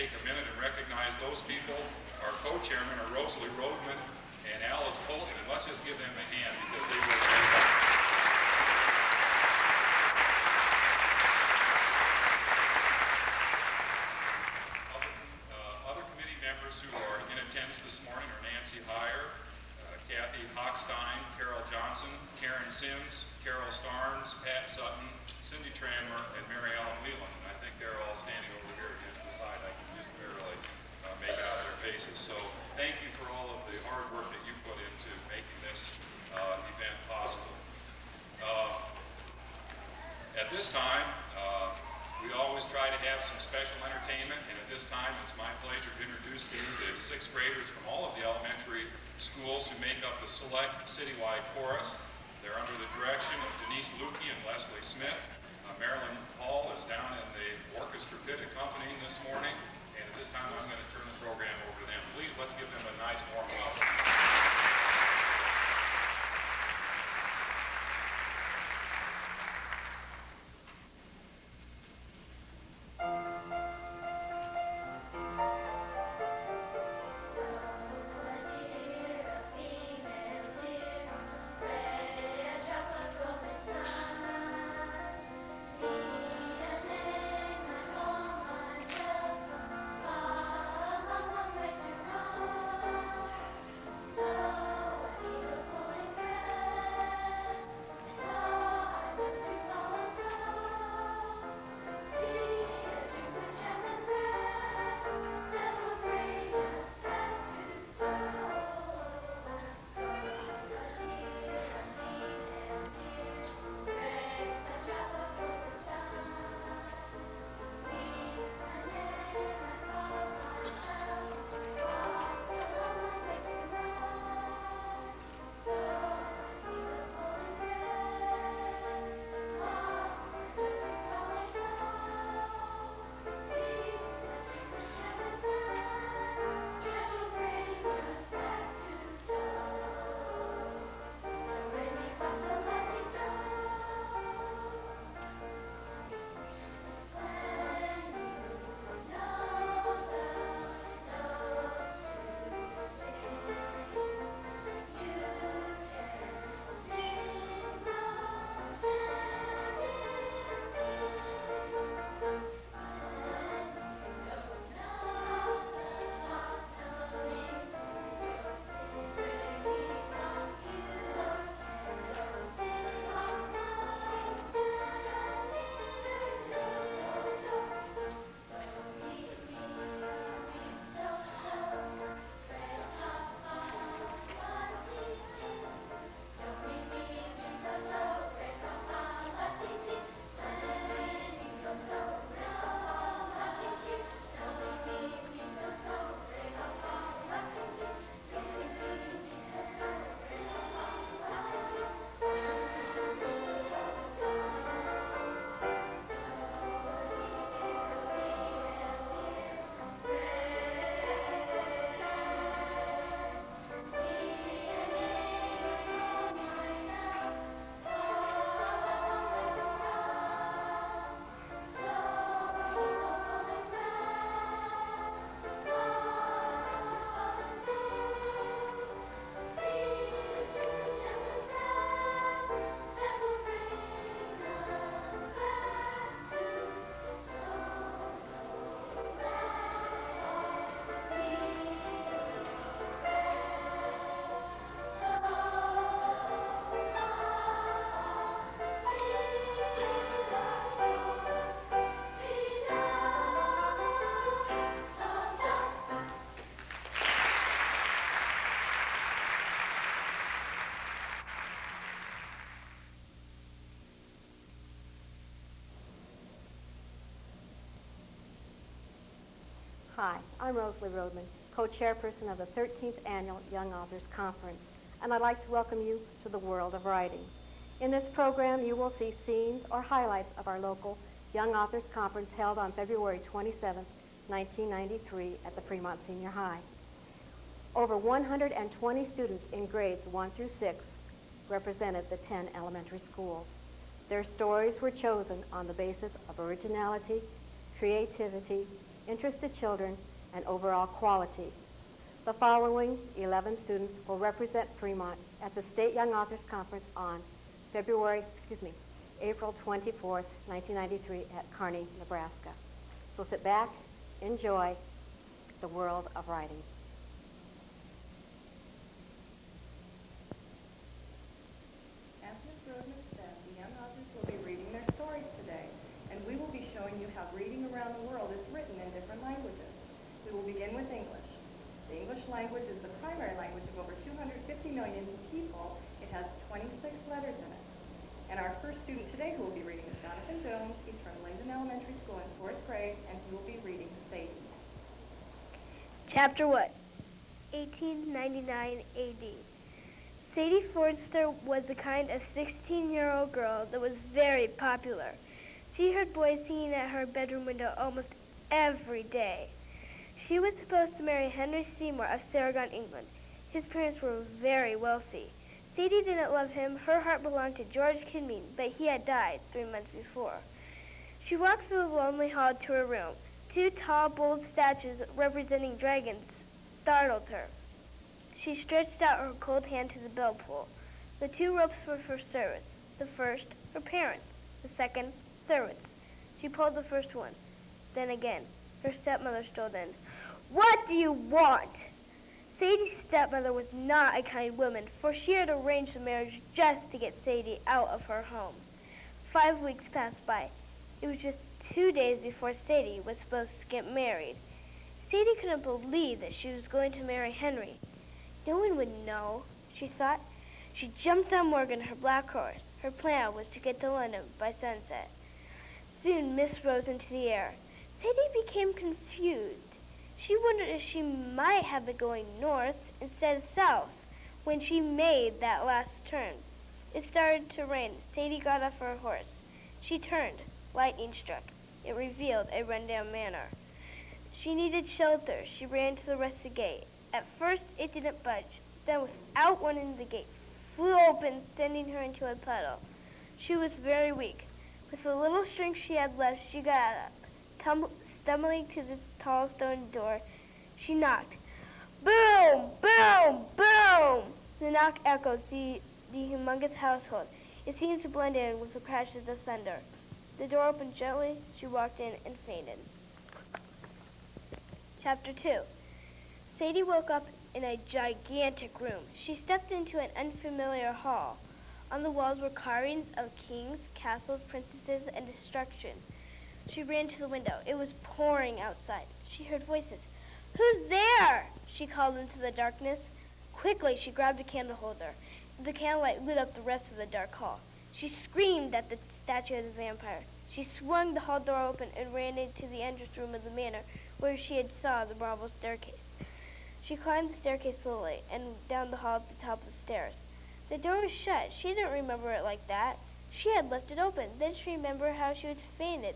take a minute and recognize those people. Our co-chairmen are Rosalie Rodman and Alice Colton, and let's just give them a hand because they work very hard. Other committee members who are in attendance this morning are Nancy Heyer, Kathy Hochstein, Carol Johnson, Karen Sims, Carol Starnes, Pat Sutton, Cindy Tranmer, and Mary Ellen Whelan. And I think they're all standing over here against the side. I can just barely make out their faces. So thank you for all of the hard work that you put into making this event possible. At this time, we always try to have some special entertainment, and at this time it's my pleasure to introduce to you the sixth graders from all of the elementary schools who make up the select citywide chorus. They're under the direction of Denise Lukey and Leslie Smith. Marilyn Hall is down in the orchestra pit accompanying this morning, and at this time I'm going to turn the program over to them. Please, let's give them a nice warm welcome. Hi, I'm Rosalie Rodman, co-chairperson of the 13th Annual Young Authors Conference, and I'd like to welcome you to the world of writing. In this program, you will see scenes or highlights of our local Young Authors Conference held on February 27, 1993 at the Fremont Senior High. Over 120 students in grades 1 through 6 represented the 10 elementary schools. Their stories were chosen on the basis of originality, creativity, interested children, and overall quality. The following 11 students will represent Fremont at the State Young Authors Conference on April 24th, 1993 at Kearney, Nebraska. So sit back, enjoy the world of writing. As Ms. Roden said, the young authors will be reading their stories today, and we will be showing you how reading around the world is written in different languages. We will begin with English. The English language is the primary language of over 250 million people. It has 26 letters in it. And our first student today who will be reading is Jonathan Jones. He's from Linden Elementary School in 4th grade, and he will be reading Sadie. Chapter 1, 1899 AD. Sadie Forster was the kind of 16-year-old girl that was very popular. She heard boys singing at her bedroom window almost every day. She was supposed to marry Henry Seymour of Sarragon, England. His parents were very wealthy. Sadie didn't love him. Her heart belonged to George Kidmead, but he had died 3 months before. She walked through the lonely hall to her room. 2 tall, bold statues representing dragons startled her. She stretched out her cold hand to the bell pull. The 2 ropes were for servants. The first, her parents. The second, servants. She pulled the first one. Then again, her stepmother strolled in. "What do you want?" Sadie's stepmother was not a kind woman, for she had arranged the marriage just to get Sadie out of her home. 5 weeks passed by. It was just 2 days before Sadie was supposed to get married. Sadie couldn't believe that she was going to marry Henry. No one would know, she thought. She jumped on Morgan, her black horse. Her plan was to get to London by sunset. Soon mist rose into the air. Sadie became confused. She wondered if she might have been going north instead of south when she made that last turn. It started to rain. Sadie got off her horse. She turned. Lightning struck. It revealed a rundown manor. She needed shelter. She ran to the rusty gate. At first, it didn't budge. Then, without wanting, the gate flew open, sending her into a puddle. She was very weak. With the little strength she had left, she got up. Stumbling to the tall stone door, she knocked. Boom! Boom! Boom! The knock echoed the humongous household. It seemed to blend in with the crashes of thunder. The door opened gently. She walked in and fainted. Chapter 2. Sadie woke up in a gigantic room. She stepped into an unfamiliar hall. On the walls were carvings of kings, castles, princesses, and destruction. She ran to the window. It was pouring outside. She heard voices. "Who's there?" she called into the darkness. Quickly, she grabbed a candle holder. The candlelight lit up the rest of the dark hall. She screamed at the statue of the vampire. She swung the hall door open and ran into the entrance room of the manor where she had saw the marble staircase. She climbed the staircase slowly and down the hall to the top of the stairs. The door was shut. She didn't remember it like that. She had left it open. Then she remembered how she had fainted.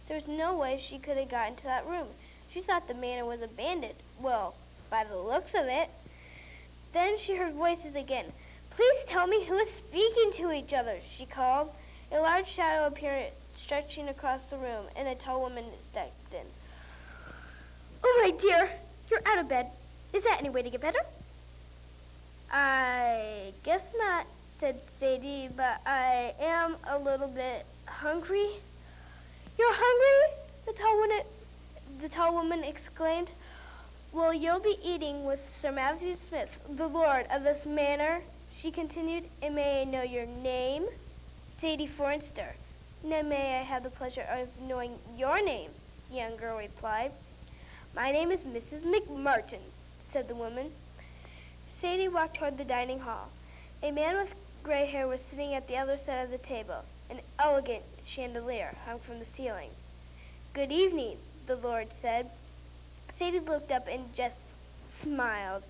There was no way she could have gotten to that room. She thought the manor was abandoned. Well, by the looks of it. Then she heard voices again. "Please tell me who is speaking to each other," she called. A large shadow appeared stretching across the room, and a tall woman stepped in. "Oh, my dear, you're out of bed. Is that any way to get better?" "I guess not," said Sadie, "but I am a little bit hungry." "You're hungry?" the tall woman exclaimed. "Well, you'll be eating with Sir Matthew Smith, the lord of this manor," she continued. "And may I know your name?" "Sadie Forster." "Now may I have the pleasure of knowing your name?" the young girl replied. "My name is Mrs. McMurton," said the woman. Sadie walked toward the dining hall. A man with gray hair was sitting at the other side of the table. An elegant chandelier hung from the ceiling. "Good evening," the lord said. Sadie looked up and just smiled.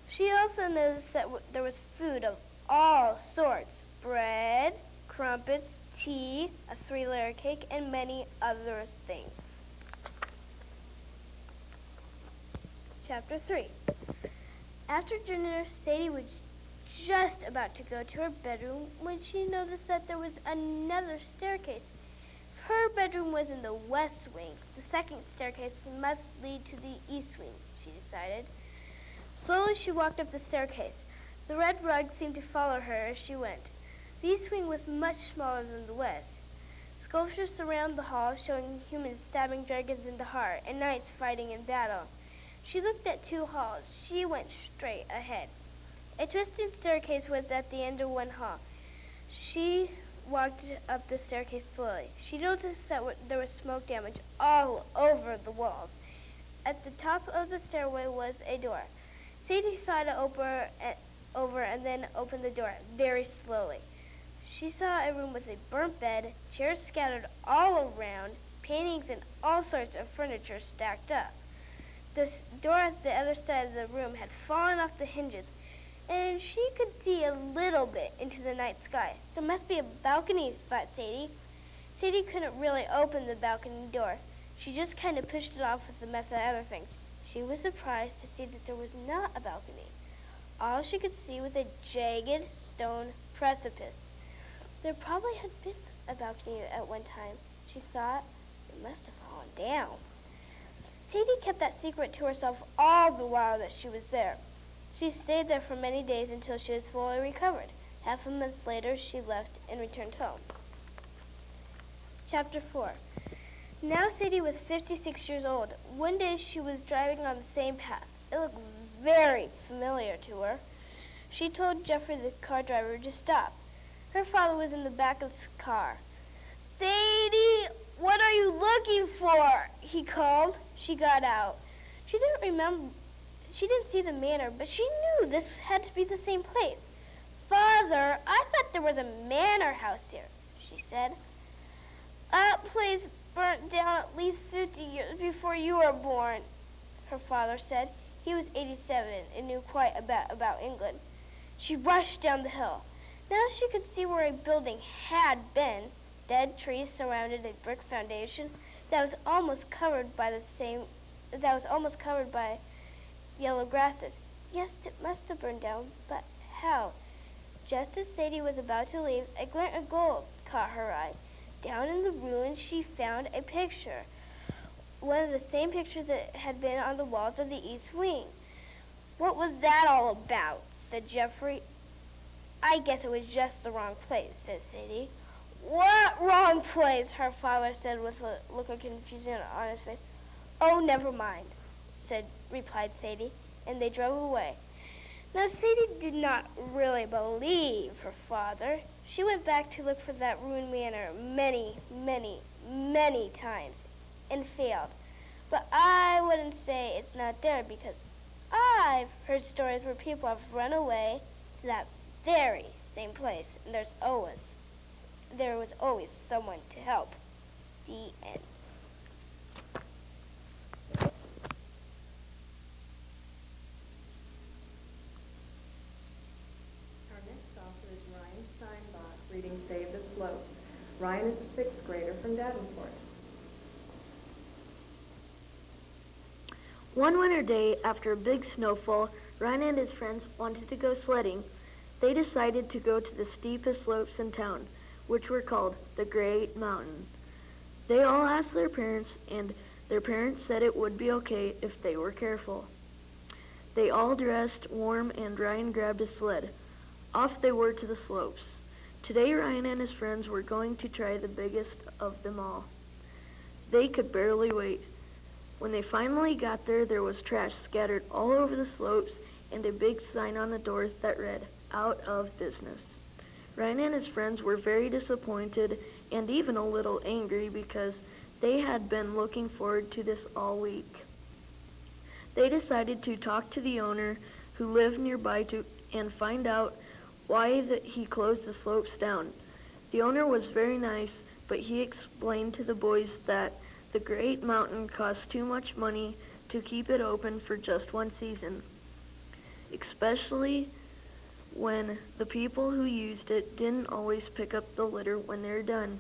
She also noticed that there was food of all sorts: bread, crumpets, tea, a 3-layer cake, and many other things. Chapter 3. After dinner, Sadie was just about to go to her bedroom when she noticed that there was another staircase her bedroom was in the west wing, the second staircase must lead to the east wing, she decided. Slowly she walked up the staircase. The red rug seemed to follow her as she went. The east wing was much smaller than the west. Sculptures surround the hall, showing humans stabbing dragons in the heart and knights fighting in battle. She looked at two halls. She went straight ahead. A twisting staircase was at the end of one hall. She walked up the staircase slowly. She noticed that there was smoke damage all over the walls. At the top of the stairway was a door. Sadie thought it over and then opened the door very slowly. She saw a room with a burnt bed, chairs scattered all around, paintings and all sorts of furniture stacked up. The door at the other side of the room had fallen off the hinges, and she could see a little bit into the night sky. There must be a balcony, thought Sadie. Sadie couldn't really open the balcony door. She just kind of pushed it off with a mess of other things. She was surprised to see that there was not a balcony. All she could see was a jagged stone precipice. There probably had been a balcony at one time, she thought. It must have fallen down. Sadie kept that secret to herself all the while that she was there. She stayed there for many days until she was fully recovered. Half a month later, she left and returned home. Chapter 4. Now Sadie was 56 years old. One day she was driving on the same path. It looked very familiar to her. She told Jeffrey, the car driver, to stop. Her father was in the back of the car. "Sadie, what are you looking for?" he called. She got out. She didn't see the manor, but she knew this had to be the same place. "Father, I thought there was a manor house here," she said. "That place burnt down at least 50 years before you were born," her father said. He was 87 and knew quite a bit about England. She rushed down the hill. Now she could see where a building had been. Dead trees surrounded a brick foundation that was almost covered by yellow grasses. Yes, it must have burned down, but how? Just as Sadie was about to leave, a glint of gold caught her eye. Down in the ruins she found a picture, one of the same pictures that had been on the walls of the east wing. "What was that all about?" said Jeffrey. "I guess it was just the wrong place," said Sadie. "What wrong place?" her father said with a look of confusion on his face. "Oh, never mind," replied Sadie, and they drove away. Now Sadie did not really believe her father. She went back to look for that ruined manor many, many, many times and failed. But I wouldn't say it's not there, because I've heard stories where people have run away to that very same place, and there was always someone to help. The end. Our next author is Ryan Steinbach, reading Save the Slopes. Ryan is a 6th grader from Davenport. One winter day, after a big snowfall, Ryan and his friends wanted to go sledding. They decided to go to the steepest slopes in town, which were called the Great Mountain. They all asked their parents, and their parents said it would be okay if they were careful. They all dressed warm, and Ryan grabbed a sled. Off they were to the slopes. Today, Ryan and his friends were going to try the biggest of them all. They could barely wait. When they finally got there, there was trash scattered all over the slopes and a big sign on the door that read, "Out of business." Ryan and his friends were very disappointed and even a little angry because they had been looking forward to this all week. They decided to talk to the owner who lived nearby and find out why he closed the slopes down. The owner was very nice, but he explained to the boys that the Great Mountain cost too much money to keep it open for just one season, especially when the people who used it didn't always pick up the litter when they're done.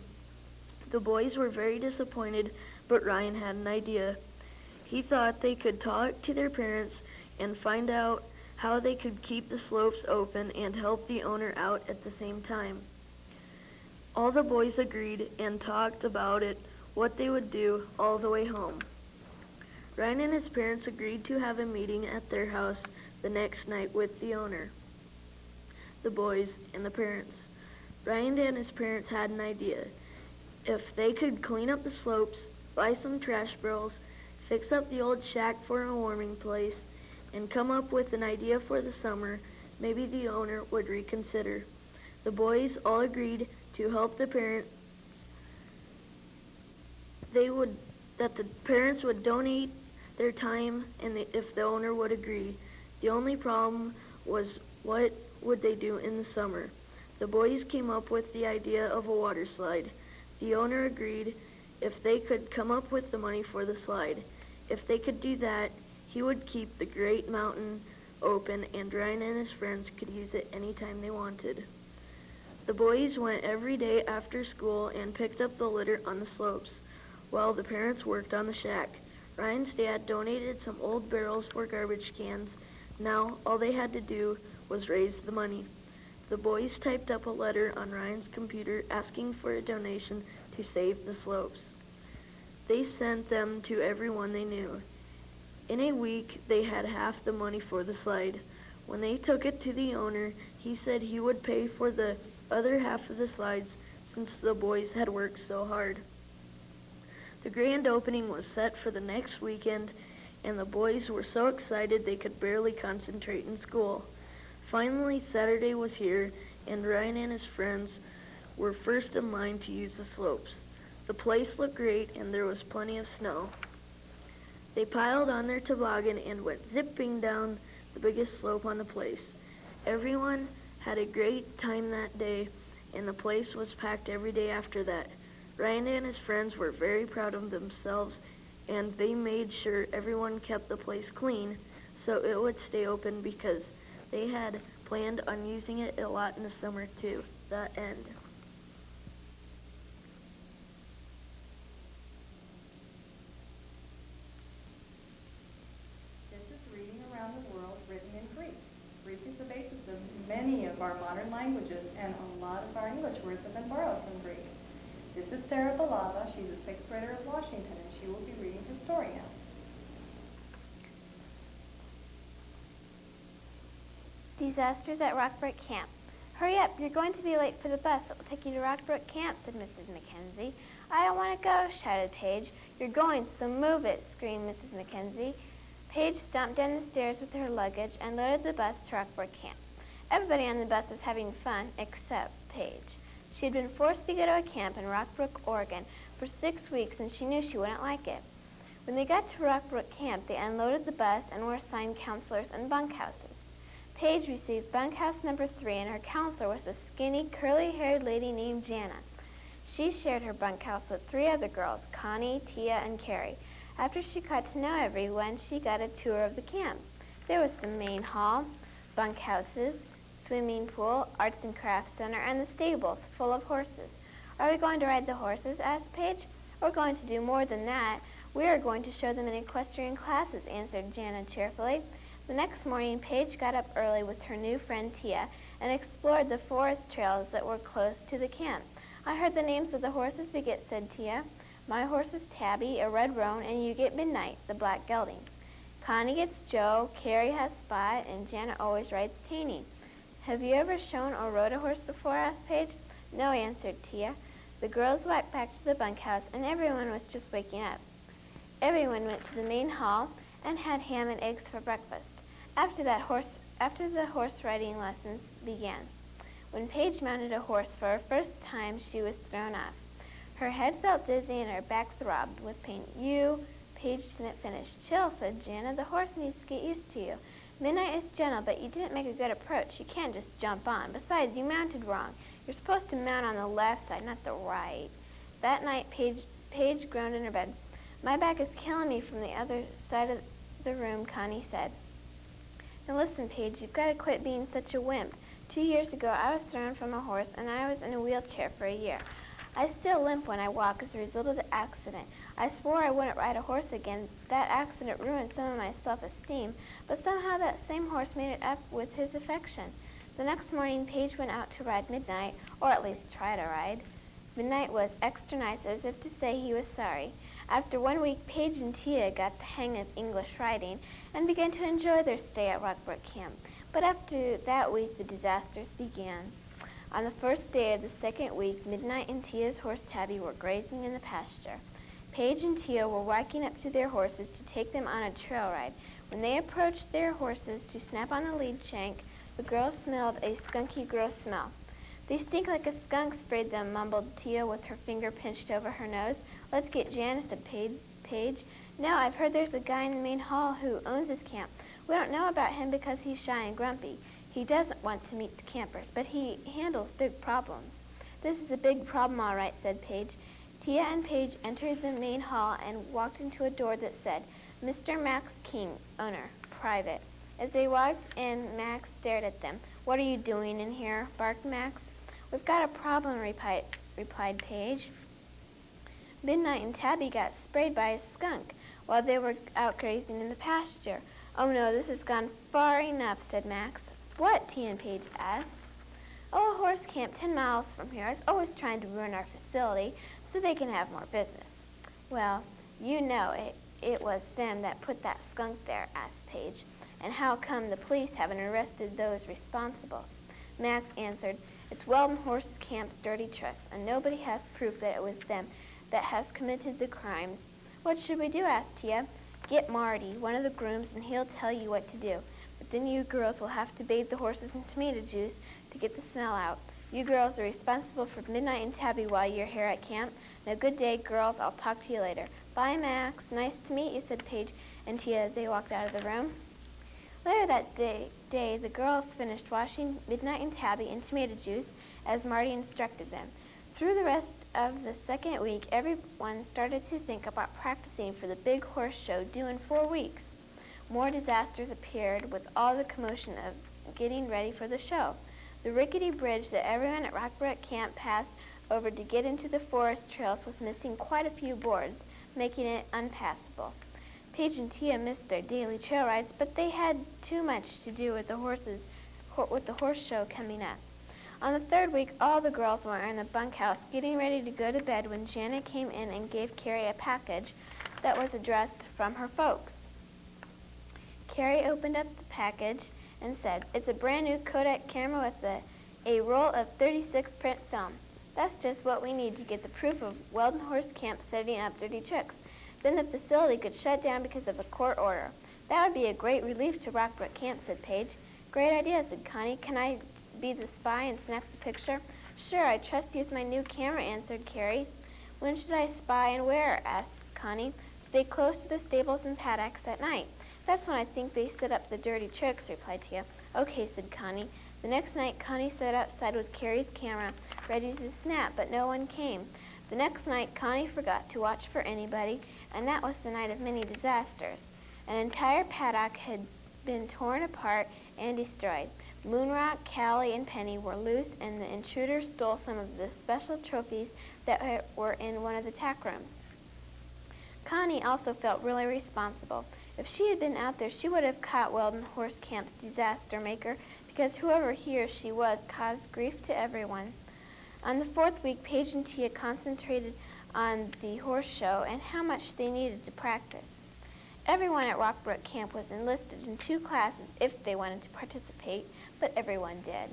The boys were very disappointed, but Ryan had an idea. He thought they could talk to their parents and find out how they could keep the slopes open and help the owner out at the same time. All the boys agreed and talked about it, what they would do all the way home. Ryan and his parents agreed to have a meeting at their house the next night with the owner, the boys, and the parents. Ryan and his parents had an idea. If they could clean up the slopes, buy some trash barrels, fix up the old shack for a warming place, and come up with an idea for the summer, maybe the owner would reconsider. The boys all agreed to help the parents. That the parents would donate their time and if the owner would agree. The only problem was what would they do in the summer. The boys came up with the idea of a water slide. The owner agreed if they could come up with the money for the slide. If they could do that, he would keep the great mountain open and Ryan and his friends could use it anytime they wanted. The boys went every day after school and picked up the litter on the slopes, while the parents worked on the shack. Ryan's dad donated some old barrels for garbage cans. Now all they had to do was raise the money. The boys typed up a letter on Ryan's computer asking for a donation to save the slopes. They sent them to everyone they knew. In a week, they had half the money for the slide. When they took it to the owner, he said he would pay for the other half of the slides since the boys had worked so hard. The grand opening was set for the next weekend, and the boys were so excited they could barely concentrate in school. Finally, Saturday was here, and Ryan and his friends were first in line to use the slopes. The place looked great, and there was plenty of snow. They piled on their toboggan and went zipping down the biggest slope on the place. Everyone had a great time that day, and the place was packed every day after that. Ryan and his friends were very proud of themselves, and they made sure everyone kept the place clean so it would stay open because they had planned on using it a lot in the summer too. The end. This is Reading Around the World written in Greek. Greek is the basis of many of our modern languages, and a lot of our English words have been borrowed from Greek. This is Sarah Balava. She's a sixth grader of Washington, and she will be reading her story now. Disasters at Rockbrook Camp. Hurry up, you're going to be late for the bus that will take you to Rockbrook Camp, said Mrs. Mackenzie. I don't want to go, shouted Paige. You're going, so move it, screamed Mrs. Mackenzie. Paige stomped down the stairs with her luggage and loaded the bus to Rockbrook Camp. Everybody on the bus was having fun except Paige. She had been forced to go to a camp in Rockbrook, Oregon for 6 weeks, and she knew she wouldn't like it. When they got to Rockbrook Camp, they unloaded the bus and were assigned counselors and bunkhouses. Paige received bunkhouse number 3, and her counselor was a skinny, curly-haired lady named Jana. She shared her bunkhouse with 3 other girls, Connie, Tia, and Carrie. After she got to know everyone, she got a tour of the camp. There was the main hall, bunkhouses, swimming pool, arts and crafts center, and the stables full of horses. Are we going to ride the horses? Asked Paige. We're going to do more than that. We are going to show them in equestrian classes, answered Jana cheerfully. The next morning, Paige got up early with her new friend Tia and explored the forest trails that were close to the camp. I heard the names of the horses we get, said Tia. My horse is Tabby, a red roan, and you get Midnight, the black gelding. Connie gets Joe, Carrie has Spot, and Jana always rides Taney. Have you ever shown or rode a horse before? Asked Paige. No, answered Tia. The girls walked back to the bunkhouse, and everyone was just waking up. Everyone went to the main hall and had ham and eggs for breakfast. After the horse riding lessons began. When Paige mounted a horse for her first time, she was thrown off. Her head felt dizzy and her back throbbed with pain. Paige didn't finish. Chill, said Jana. The horse needs to get used to you. Midnight is gentle, but you didn't make a good approach. You can't just jump on. Besides, you mounted wrong. You're supposed to mount on the left side, not the right. That night, Paige groaned in her bed. My back is killing me from the other side of the room, Connie said. Now listen, Paige, you've got to quit being such a wimp. 2 years ago, I was thrown from a horse, and I was in a wheelchair for a year. I still limp when I walk as a result of the accident. I swore I wouldn't ride a horse again. That accident ruined some of my self-esteem, but somehow that same horse made it up with his affection. The next morning, Paige went out to ride Midnight, or at least try to ride. Midnight was extra nice, as if to say he was sorry. After 1 week, Paige and Tia got the hang of English writing and began to enjoy their stay at Rockbrook Camp. But after that week, the disasters began. On the first day of the second week, Midnight and Tia's horse Tabby were grazing in the pasture. Paige and Tia were walking up to their horses to take them on a trail ride. When they approached their horses to snap on the lead shank, the girls smelled a skunky, gross smell. "They stink like a skunk," sprayed them, mumbled Tia with her finger pinched over her nose. "Let's get Janice," said Paige. "No, I've heard there's a guy in the main hall who owns this camp. We don't know about him because he's shy and grumpy. He doesn't want to meet the campers, but he handles big problems." "This is a big problem, all right," said Paige. Tia and Paige entered the main hall and walked into a door that said, "Mr. Max King, owner, private." As they walked in, Max stared at them. "What are you doing in here?" barked Max. "We've got a problem," replied Paige. Midnight and Tabby got sprayed by a skunk while they were out grazing in the pasture. "Oh no, this has gone far enough," said Max. "What?" Tia and Paige asked. "Oh, a horse camp 10 miles from here is always trying to ruin our facility so they can have more business." "Well, you know it was them that put that skunk there," asked Paige. "And how come the police haven't arrested those responsible?" Max answered, "It's Weldon Horse Camp's dirty tricks, and nobody has proof that it was them that has committed the crimes." "What should we do?" asked Tia. "Get Marty, one of the grooms, and he'll tell you what to do. But then you girls will have to bathe the horses in tomato juice to get the smell out. You girls are responsible for Midnight and Tabby while you're here at camp. Now, good day, girls. I'll talk to you later." "Bye, Max. Nice to meet you," said Paige and Tia as they walked out of the room. Later that day, the girls finished washing Midnight and Tabby in tomato juice as Marty instructed them. Through the rest of the second week, everyone started to think about practicing for the big horse show due in 4 weeks. More disasters appeared with all the commotion of getting ready for the show. The rickety bridge that everyone at Rockbrook Camp passed over to get into the forest trails was missing quite a few boards, making it unpassable. Paige and Tia missed their daily trail rides, but they had too much to do with the horse show coming up. On the third week, all the girls were in the bunkhouse getting ready to go to bed when Janet came in and gave Carrie a package that was addressed from her folks. Carrie opened up the package and said, "It's a brand new Kodak camera with a roll of 36 print film. That's just what we need to get the proof of Weldon Horse Camp setting up dirty tricks. Then the facility could shut down because of a court order. That would be a great relief to Rockbrook Camp," said Paige. "Great idea," said Connie. "Can I be the spy and snap the picture?" "Sure, I trust you with my new camera," answered Carrie. "When should I spy and where?" asked Connie. "Stay close to the stables and paddocks at night. That's when I think they set up the dirty tricks," replied Tia. "Okay," said Connie. The next night, Connie sat outside with Carrie's camera, ready to snap, but no one came. The next night, Connie forgot to watch for anybody, and that was the night of many disasters. An entire paddock had been torn apart and destroyed. Moonrock, Callie, and Penny were loose, and the intruders stole some of the special trophies that were in one of the tack rooms. Connie also felt really responsible. If she had been out there, she would have caught Weldon Horse Camp's disaster maker, because whoever he or she was caused grief to everyone. On the fourth week, Paige and Tia concentrated on the horse show and how much they needed to practice. Everyone at Rockbrook Camp was enlisted in 2 classes if they wanted to participate, but everyone did.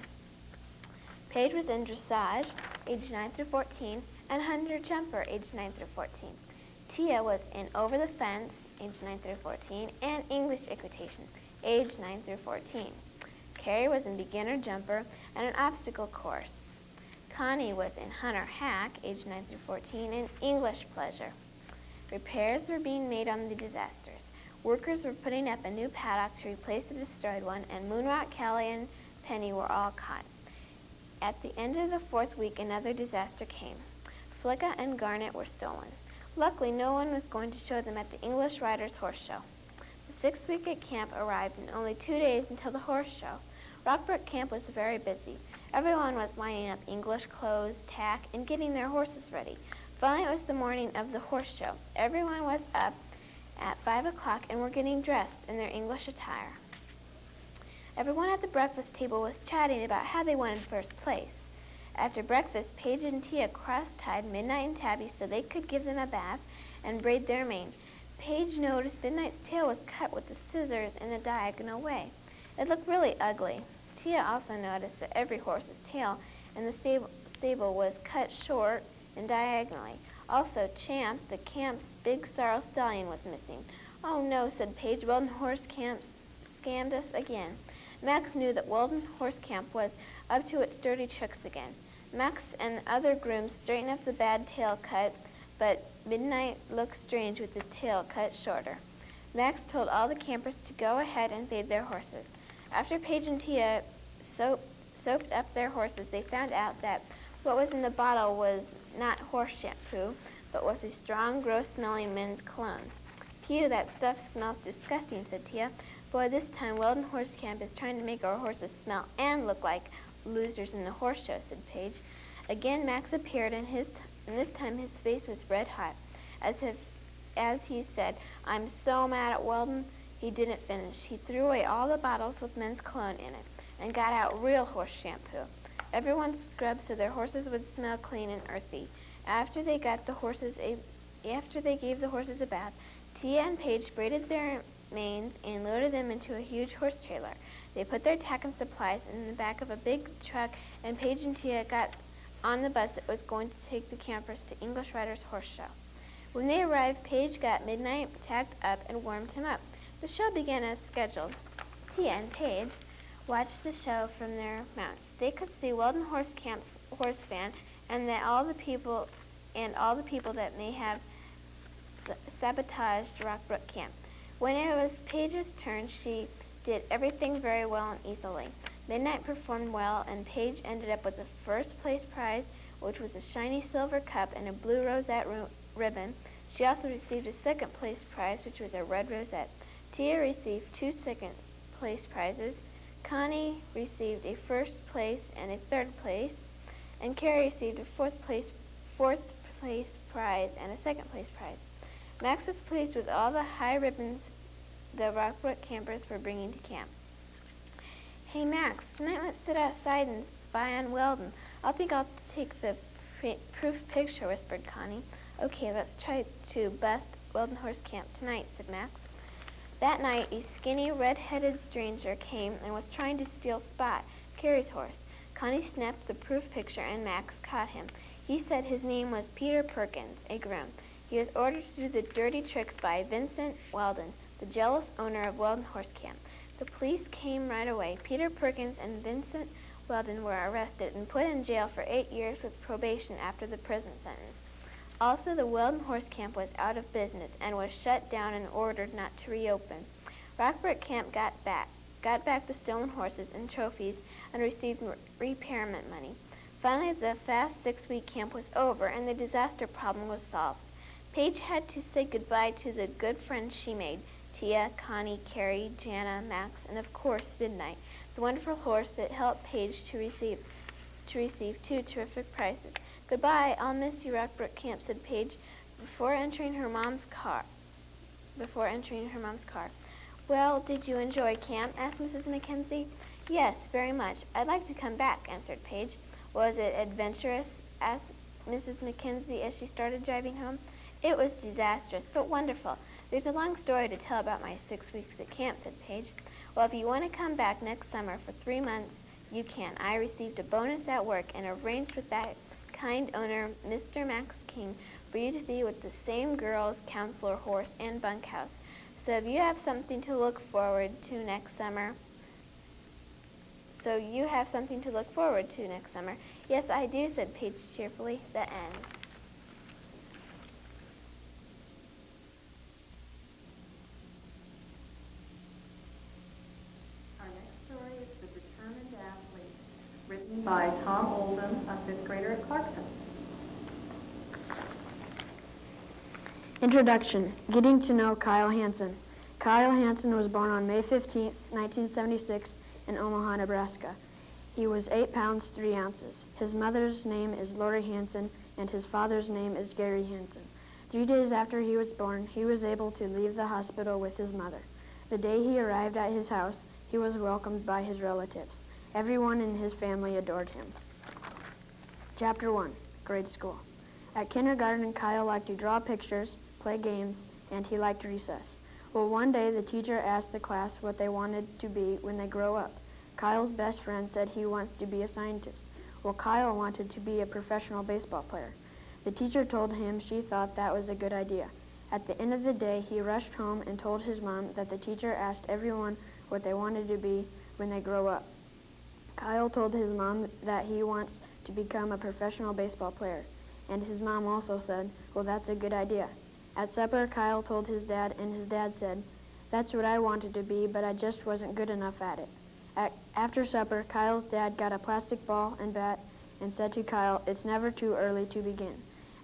Paige was in dressage, age 9 through 14, and hunter jumper, age 9 through 14. Tia was in over the fence, age 9 through 14, and English equitation, age 9 through 14. Carrie was in beginner jumper and an obstacle course. Connie was in hunter hack, age 9 through 14, and English pleasure. Repairs were being made on the disasters. Workers were putting up a new paddock to replace the destroyed one, and Moonrock, Callie, and Penny were all caught. At the end of the 4th week, another disaster came. Flicka and Garnet were stolen. Luckily, no one was going to show them at the English Riders' Horse Show. The 6th week at camp arrived, and only 2 days until the horse show. Rockbrook Camp was very busy. Everyone was lining up English clothes, tack, and getting their horses ready. Finally, it was the morning of the horse show. Everyone was up at 5 o'clock and were getting dressed in their English attire. Everyone at the breakfast table was chatting about how they wanted first place. After breakfast, Paige and Tia cross-tied Midnight and Tabby so they could give them a bath and braid their mane. Paige noticed Midnight's tail was cut with the scissors in a diagonal way. It looked really ugly. Tia also noticed that every horse's tail in the stable was cut short and diagonally. Also, Champ, the camp's big sorrel stallion, was missing. "Oh no," said Paige, "Weldon Horse Camp scammed us again." Max knew that Weldon Horse Camp was up to its dirty tricks again. Max and the other grooms straightened up the bad tail cut, but Midnight looked strange with his tail cut shorter. Max told all the campers to go ahead and bathe their horses. After Paige and Tia soaped up their horses, they found out that what was in the bottle was not horse shampoo, but was a strong, gross-smelling men's cologne. "Phew, that stuff smells disgusting," said Tia. "Boy, this time Weldon Horse Camp is trying to make our horses smell and look like losers in the horse show," said Paige. Again Max appeared, and this time his face was red hot. As he said, "I'm so mad at Weldon," he didn't finish. He threw away all the bottles with men's cologne in it and got out real horse shampoo. Everyone scrubbed so their horses would smell clean and earthy. After they gave the horses a bath, Tia and Paige braided their manes and loaded them into a huge horse trailer. They put their tack and supplies in the back of a big truck, and Paige and Tia got on the bus that was going to take the campers to English Rider's horse show. When they arrived, Paige got Midnight tacked up and warmed him up. The show began as scheduled. Tia and Paige watched the show from their mounts. They could see Weldon Horse Camp's horse band and all the people that may have sabotaged Rockbrook Camp. When it was Paige's turn, she did everything very well and easily. Midnight performed well, and Paige ended up with the first place prize, which was a shiny silver cup and a blue rosette ribbon. She also received a second place prize, which was a red rosette. Tia received 2 second place prizes. Connie received a first place and a third place, and Carrie received a fourth place prize and a second place prize. Max was pleased with all the high ribbons the Rockbrook campers were bringing to camp. "Hey Max, tonight let's sit outside and spy on Weldon. I think I'll take the proof picture," whispered Connie. "Okay, let's try to bust Weldon Horse Camp tonight," said Max. That night, a skinny, red-headed stranger came and was trying to steal Spot, Carrie's horse. Connie snapped the proof picture, and Max caught him. He said his name was Peter Perkins, a groom. He was ordered to do the dirty tricks by Vincent Weldon, the jealous owner of Weldon Horse Camp. The police came right away. Peter Perkins and Vincent Weldon were arrested and put in jail for 8 years with probation after the prison sentence. Also, the Weldon Horse Camp was out of business and was shut down and ordered not to reopen. Rockbrook Camp got back the stolen horses and trophies and received repairment money. Finally, the fast 6-week camp was over and the disaster problem was solved. Paige had to say goodbye to the good friends she made: Tia, Connie, Carrie, Jana, Max, and of course Midnight, the wonderful horse that helped Paige to receive 2 terrific prizes. "Goodbye, I'll miss you, Rockbrook Camp," said Paige before entering her mom's car. "Well, did you enjoy camp?" asked Mrs. Mackenzie. "Yes, very much. I'd like to come back," answered Paige. "Was it adventurous?" asked Mrs. Mackenzie as she started driving home. "It was disastrous, but wonderful. There's a long story to tell about my 6 weeks at camp," said Paige. "Well, if you want to come back next summer for 3 months, you can. I received a bonus at work and arranged with that kind owner, Mr. Max King, for you to be with the same girls, counselor, horse, and bunkhouse. So you have something to look forward to next summer." "Yes, I do," said Paige cheerfully. The end. Our next story is The Determined Athlete, written by Tom Oldham, a 5th grader at Clarkson. Introduction. Getting to know Kyle Hansen. Kyle Hansen was born on May 15, 1976, in Omaha, Nebraska. He was 8 pounds 3 ounces. His mother's name is Lori Hansen, and his father's name is Gary Hansen. 3 days after he was born, he was able to leave the hospital with his mother. The day he arrived at his house, he was welcomed by his relatives. Everyone in his family adored him. Chapter 1, Grade School. At kindergarten, Kyle liked to draw pictures, play games, and he liked recess. Well, one day the teacher asked the class what they wanted to be when they grow up. Kyle's best friend said he wants to be a scientist. Well, Kyle wanted to be a professional baseball player. The teacher told him she thought that was a good idea. At the end of the day, he rushed home and told his mom that the teacher asked everyone what they wanted to be when they grow up. Kyle told his mom that he wants to become a professional baseball player, and his mom also said, well, that's a good idea. At supper, Kyle told his dad, and his dad said, that's what I wanted to be, but I just wasn't good enough at it. After supper, Kyle's dad got a plastic ball and bat and said to Kyle, it's never too early to begin.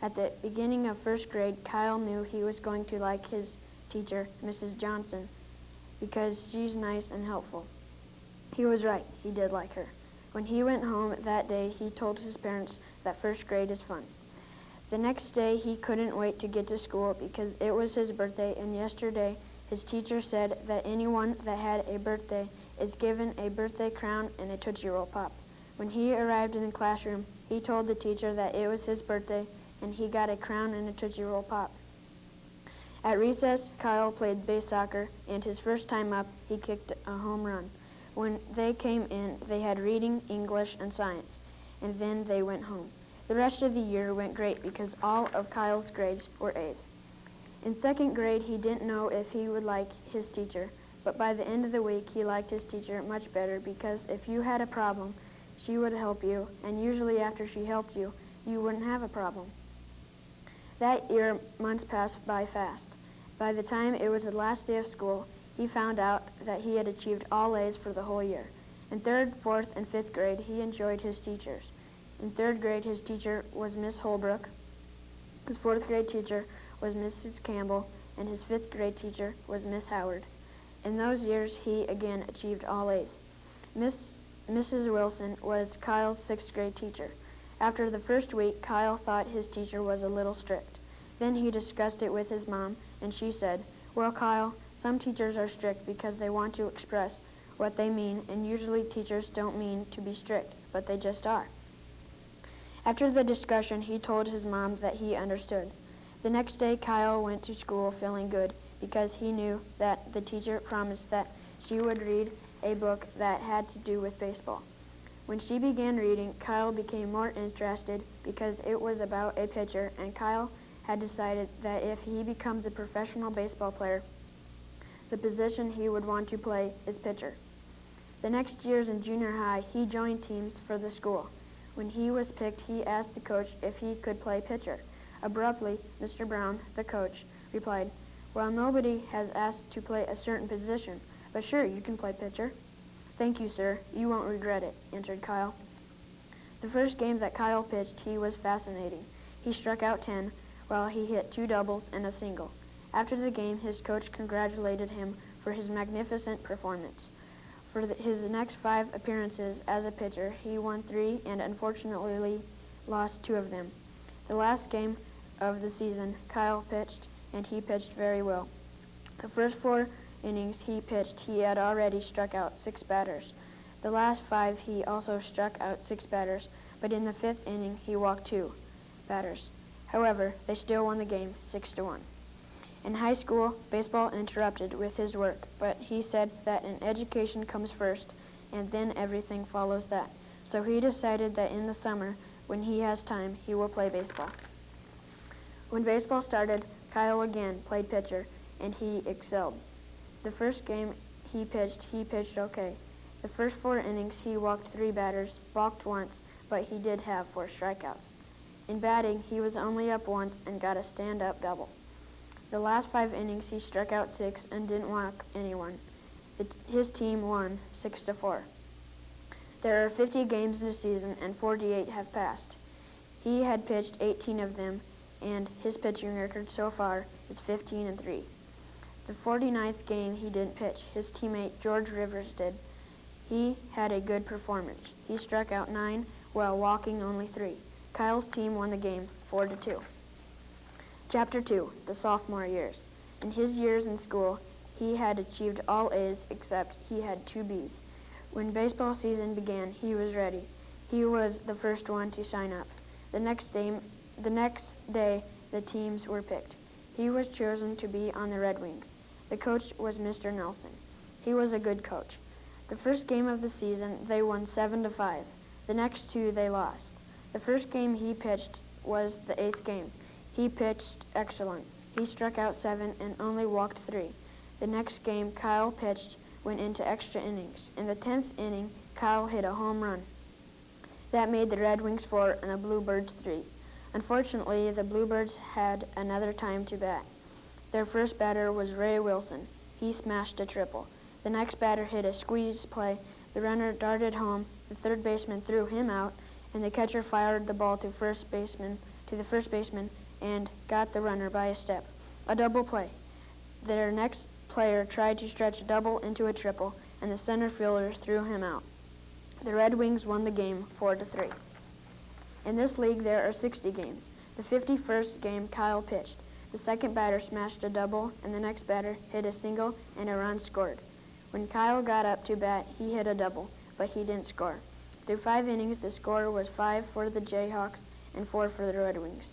At the beginning of first grade, Kyle knew he was going to like his teacher, Mrs. Johnson, because she's nice and helpful. He was right. He did like her. When he went home that day, he told his parents that first grade is fun. The next day, he couldn't wait to get to school because it was his birthday, and yesterday his teacher said that anyone that had a birthday is given a birthday crown and a Tootsie Roll Pop. When he arrived in the classroom, he told the teacher that it was his birthday, and he got a crown and a Tootsie Roll Pop. At recess, Kyle played base soccer, and his first time up, he kicked a home run. When they came in, they had reading, English, and science, and then they went home. The rest of the year went great because all of Kyle's grades were A's. In second grade, he didn't know if he would like his teacher, but by the end of the week, he liked his teacher much better because if you had a problem, she would help you, and usually after she helped you, you wouldn't have a problem. That year, months passed by fast. By the time it was the last day of school, he found out that he had achieved all A's for the whole year. In third, fourth, and fifth grade, he enjoyed his teachers. In third grade, his teacher was Miss Holbrook. His fourth grade teacher was Mrs. Campbell, and his fifth grade teacher was Miss Howard. In those years, he again achieved all A's. Mrs. Wilson was Kyle's sixth grade teacher. After the first week, Kyle thought his teacher was a little strict. Then he discussed it with his mom, and she said, well, Kyle, some teachers are strict because they want to express what they mean, and usually teachers don't mean to be strict, but they just are. After the discussion, he told his mom that he understood. The next day, Kyle went to school feeling good because he knew that the teacher promised that she would read a book that had to do with baseball. When she began reading, Kyle became more interested because it was about a pitcher, and Kyle had decided that if he becomes a professional baseball player, the position he would want to play is pitcher. The next years in junior high, he joined teams for the school. When he was picked, he asked the coach if he could play pitcher. Abruptly, Mr. Brown, the coach, replied, well, nobody has asked to play a certain position, but sure, you can play pitcher. Thank you, sir. You won't regret it, answered Kyle. The first game that Kyle pitched, he was fascinating. He struck out 10, while he hit 2 doubles and a single. After the game, his coach congratulated him for his magnificent performance. For his next 5 appearances as a pitcher, he won 3 and unfortunately lost 2 of them. The last game of the season, Kyle pitched, and he pitched very well. The first 4 innings he pitched, he had already struck out 6 batters. The last 5, he also struck out 6 batters, but in the 5th inning, he walked 2 batters. However, they still won the game 6-1. In high school, baseball interrupted with his work, but he said that an education comes first, and then everything follows that. So he decided that in the summer, when he has time, he will play baseball. When baseball started, Kyle again played pitcher, and he excelled. The first game he pitched okay. The first 4 innings, he walked 3 batters, balked once, but he did have 4 strikeouts. In batting, he was only up once and got a stand-up double. The last 5 innings, he struck out 6 and didn't walk anyone. His team won 6-4. There are 50 games in a season, and 48 have passed. He had pitched 18 of them, and his pitching record so far is 15-3. The 49th game, he didn't pitch. His teammate George Rivers did. He had a good performance. He struck out 9 while walking only 3. Kyle's team won the game 4-2. Chapter 2, the sophomore years. In his years in school, he had achieved all A's except he had 2 B's. When baseball season began, he was ready. He was the first one to sign up. The next day, the teams were picked. He was chosen to be on the Red Wings. The coach was Mr. Nelson. He was a good coach. The first game of the season, they won 7-5. The next two, they lost. The first game he pitched was the 8th game. He pitched excellent. He struck out 7 and only walked 3. The next game Kyle pitched went into extra innings. In the 10th inning, Kyle hit a home run. That made the Red Wings 4 and the Bluebirds 3. Unfortunately, the Bluebirds had another time to bat. Their first batter was Ray Wilson. He smashed a triple. The next batter hit a squeeze play. The runner darted home. The third baseman threw him out, and the catcher fired the ball to the first baseman, and got the runner by a step. A double play. Their next player tried to stretch a double into a triple, and the center fielders threw him out. The Red Wings won the game 4-3. In this league, there are 60 games. The 51st game, Kyle pitched. The second batter smashed a double, and the next batter hit a single and a run scored. When Kyle got up to bat, he hit a double, but he didn't score. Through 5 innings, the score was 5 for the Jayhawks and 4 for the Red Wings.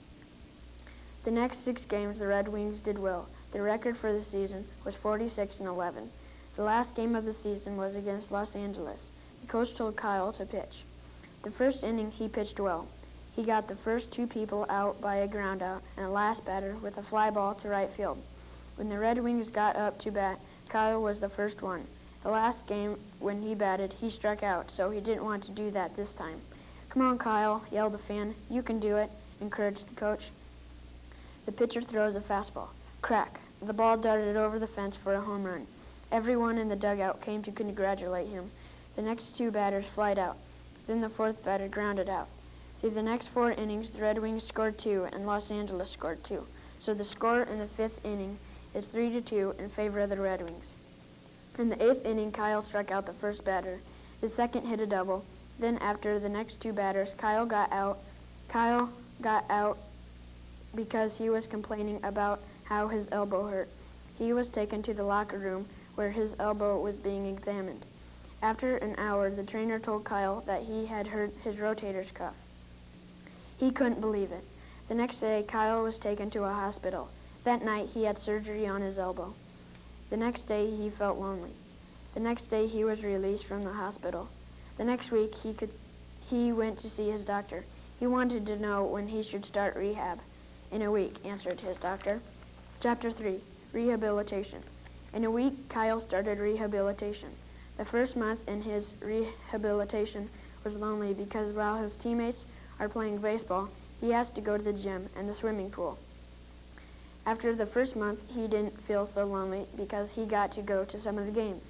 The next 6 games, the Red Wings did well. The record for the season was 46-11. The last game of the season was against Los Angeles. The coach told Kyle to pitch. The first inning, he pitched well. He got the first 2 people out by a groundout and the last batter with a fly ball to right field. When the Red Wings got up to bat, Kyle was the first one. The last game, when he batted, he struck out, so he didn't want to do that this time. "Come on, Kyle," yelled the fan. "You can do it," encouraged the coach. The pitcher throws a fastball. Crack! The ball darted over the fence for a home run. Everyone in the dugout came to congratulate him. The next 2 batters flied out. Then the 4th batter grounded out. Through the next 4 innings, the Red Wings scored 2 and Los Angeles scored 2. So the score in the 5th inning is 3-2 in favor of the Red Wings. In the 8th inning, Kyle struck out the first batter. The second hit a double. Then after the next 2 batters, Kyle got out because he was complaining about how his elbow hurt. He was taken to the locker room where his elbow was being examined. After an hour, the trainer told Kyle that he had hurt his rotator's cuff. He couldn't believe it. The next day, Kyle was taken to a hospital. That night, he had surgery on his elbow. The next day, he felt lonely. The next day, he was released from the hospital. The next week, he went to see his doctor. He wanted to know when he should start rehab. "In a week," answered his doctor. Chapter 3, Rehabilitation. In a week, Kyle started rehabilitation. The first month in his rehabilitation was lonely because while his teammates are playing baseball, he has to go to the gym and the swimming pool. After the first month, he didn't feel so lonely because he got to go to some of the games.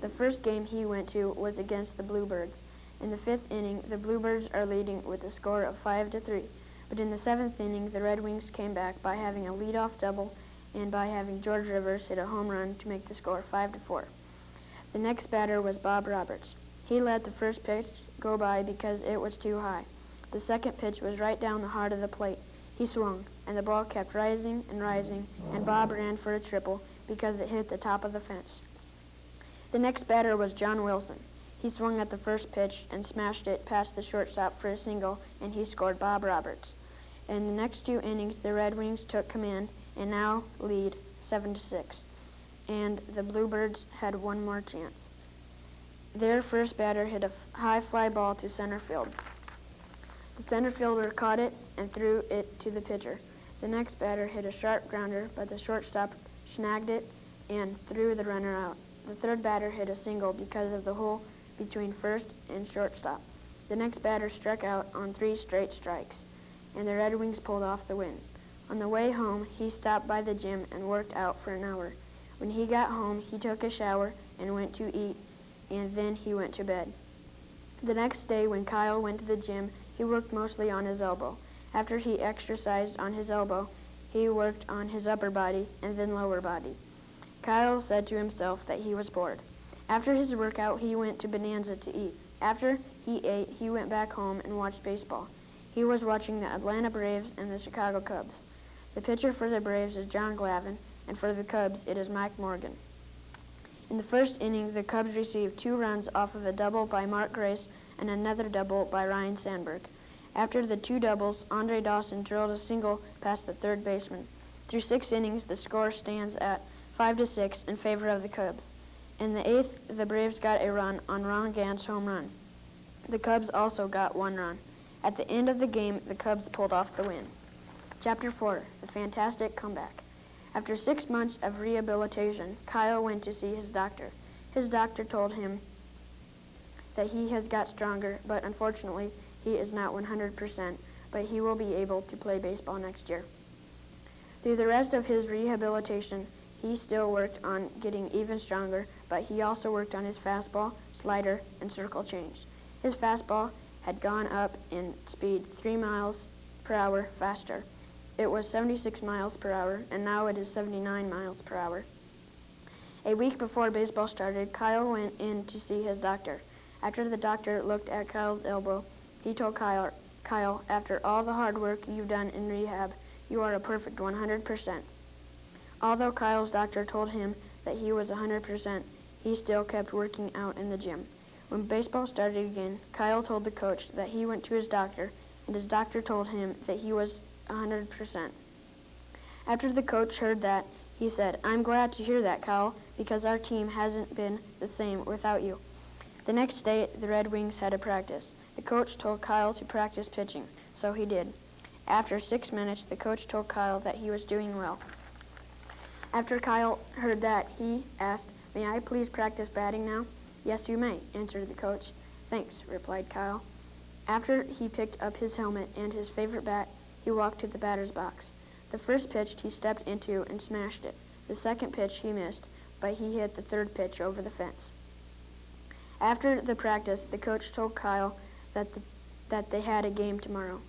The first game he went to was against the Bluebirds. In the 5th inning, the Bluebirds are leading with a score of 5-3. But in the 7th inning, the Red Wings came back by having a leadoff double and by having George Rivers hit a home run to make the score 5-4. The next batter was Bob Roberts. He let the first pitch go by because it was too high. The second pitch was right down the heart of the plate. He swung, and the ball kept rising, and Bob ran for a triple because it hit the top of the fence. The next batter was John Wilson. He swung at the first pitch and smashed it past the shortstop for a single, and he scored Bob Roberts. In the next 2 innings, the Red Wings took command and now lead 7-6, and the Bluebirds had one more chance. Their first batter hit a high fly ball to center field. The center fielder caught it and threw it to the pitcher. The next batter hit a sharp grounder, but the shortstop snagged it and threw the runner out. The third batter hit a single because of the hole between first and shortstop. The next batter struck out on 3 straight strikes, and the Red Wings pulled off the win. On the way home, he stopped by the gym and worked out for an hour. When he got home, he took a shower and went to eat, and then he went to bed. The next day, when Kyle went to the gym, he worked mostly on his elbow. After he exercised on his elbow, he worked on his upper body and then lower body. Kyle said to himself that he was bored. After his workout, he went to Bonanza to eat. After he ate, he went back home and watched baseball. He was watching the Atlanta Braves and the Chicago Cubs. The pitcher for the Braves is John Glavine, and for the Cubs, it is Mike Morgan. In the first inning, the Cubs received 2 runs off of a double by Mark Grace and another double by Ryan Sandberg. After the two doubles, Andre Dawson drilled a single past the third baseman. Through 6 innings, the score stands at 5-6 in favor of the Cubs. In the 8th, the Braves got a run on Ron Gant's home run. The Cubs also got 1 run. At the end of the game, the Cubs pulled off the win. Chapter 4, The Fantastic Comeback. After 6 months of rehabilitation, Kyle went to see his doctor. His doctor told him that he has got stronger, but unfortunately, he is not 100%, but he will be able to play baseball next year. Through the rest of his rehabilitation, he still worked on getting even stronger, but he also worked on his fastball, slider, and circle change. His fastball had gone up in speed 3 miles per hour faster. It was 76 miles per hour, and now it is 79 miles per hour. A week before baseball started, Kyle went in to see his doctor. After the doctor looked at Kyle's elbow, he told Kyle, after all the hard work you've done in rehab, you are a perfect 100%. Although Kyle's doctor told him that he was 100%, he still kept working out in the gym. When baseball started again, Kyle told the coach that he went to his doctor, and his doctor told him that he was 100%. After the coach heard that, he said, "I'm glad to hear that, Kyle, because our team hasn't been the same without you." The next day, the Red Wings had a practice. The coach told Kyle to practice pitching, so he did. After 6 minutes, the coach told Kyle that he was doing well. After Kyle heard that, he asked, "May I please practice batting now?" "Yes, you may," answered the coach. "Thanks," replied Kyle. After he picked up his helmet and his favorite bat, he walked to the batter's box. The first pitch he stepped into and smashed it. The second pitch he missed, but he hit the third pitch over the fence. After the practice, the coach told Kyle that they had a game tomorrow.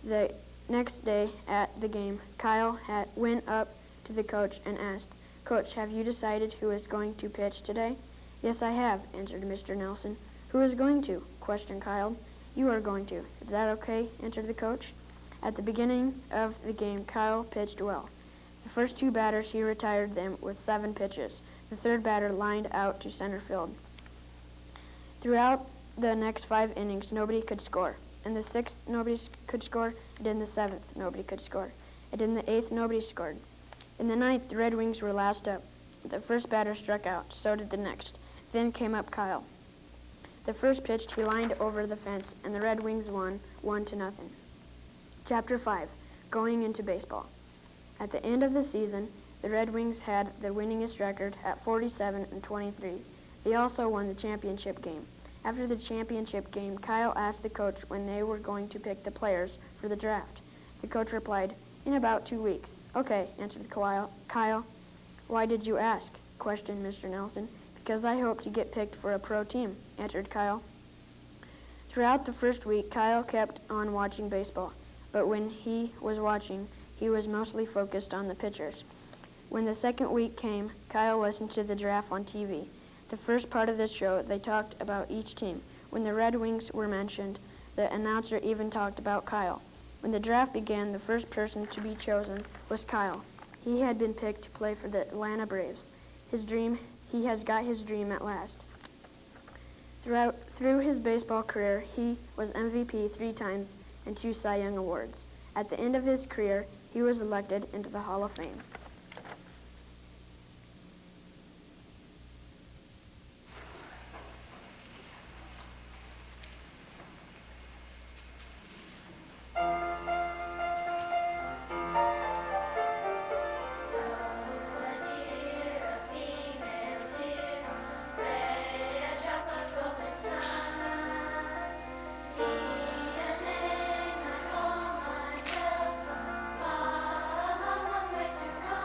The next day at the game, Kyle went up to the coach and asked, "Coach, have you decided who is going to pitch today?" "Yes, I have," answered Mr. Nelson. "Who is going to?" questioned Kyle. "You are going to. Is that okay?" answered the coach. At the beginning of the game, Kyle pitched well. The first 2 batters, he retired them with 7 pitches. The third batter lined out to center field. Throughout the next 5 innings, nobody could score. In the 6th, nobody could score, and in the 7th, nobody could score. And in the 8th, nobody scored. In the 9th, the Red Wings were last up. The first batter struck out, so did the next. Then came up Kyle. The first pitch, he lined over the fence, and the Red Wings won 1-0. Chapter 5, Going into Baseball. At the end of the season, the Red Wings had the winningest record at 47-23. They also won the championship game. After the championship game, Kyle asked the coach when they were going to pick the players for the draft. The coach replied, "In about 2 weeks." "Okay," answered Kyle. "Why did you ask?" questioned Mr. Nelson. "Because I hope to get picked for a pro team," answered Kyle. Throughout the first week, Kyle kept on watching baseball, but when he was watching, he was mostly focused on the pitchers. When the second week came, Kyle listened to the draft on TV. The first part of the show, they talked about each team. When the Red Wings were mentioned, the announcer even talked about Kyle. When the draft began, the first person to be chosen was Kyle. He had been picked to play for the Atlanta Braves. He has got his dream at last. Through his baseball career, he was MVP 3 times and 2 Cy Young Awards. At the end of his career, he was elected into the Hall of Fame. Come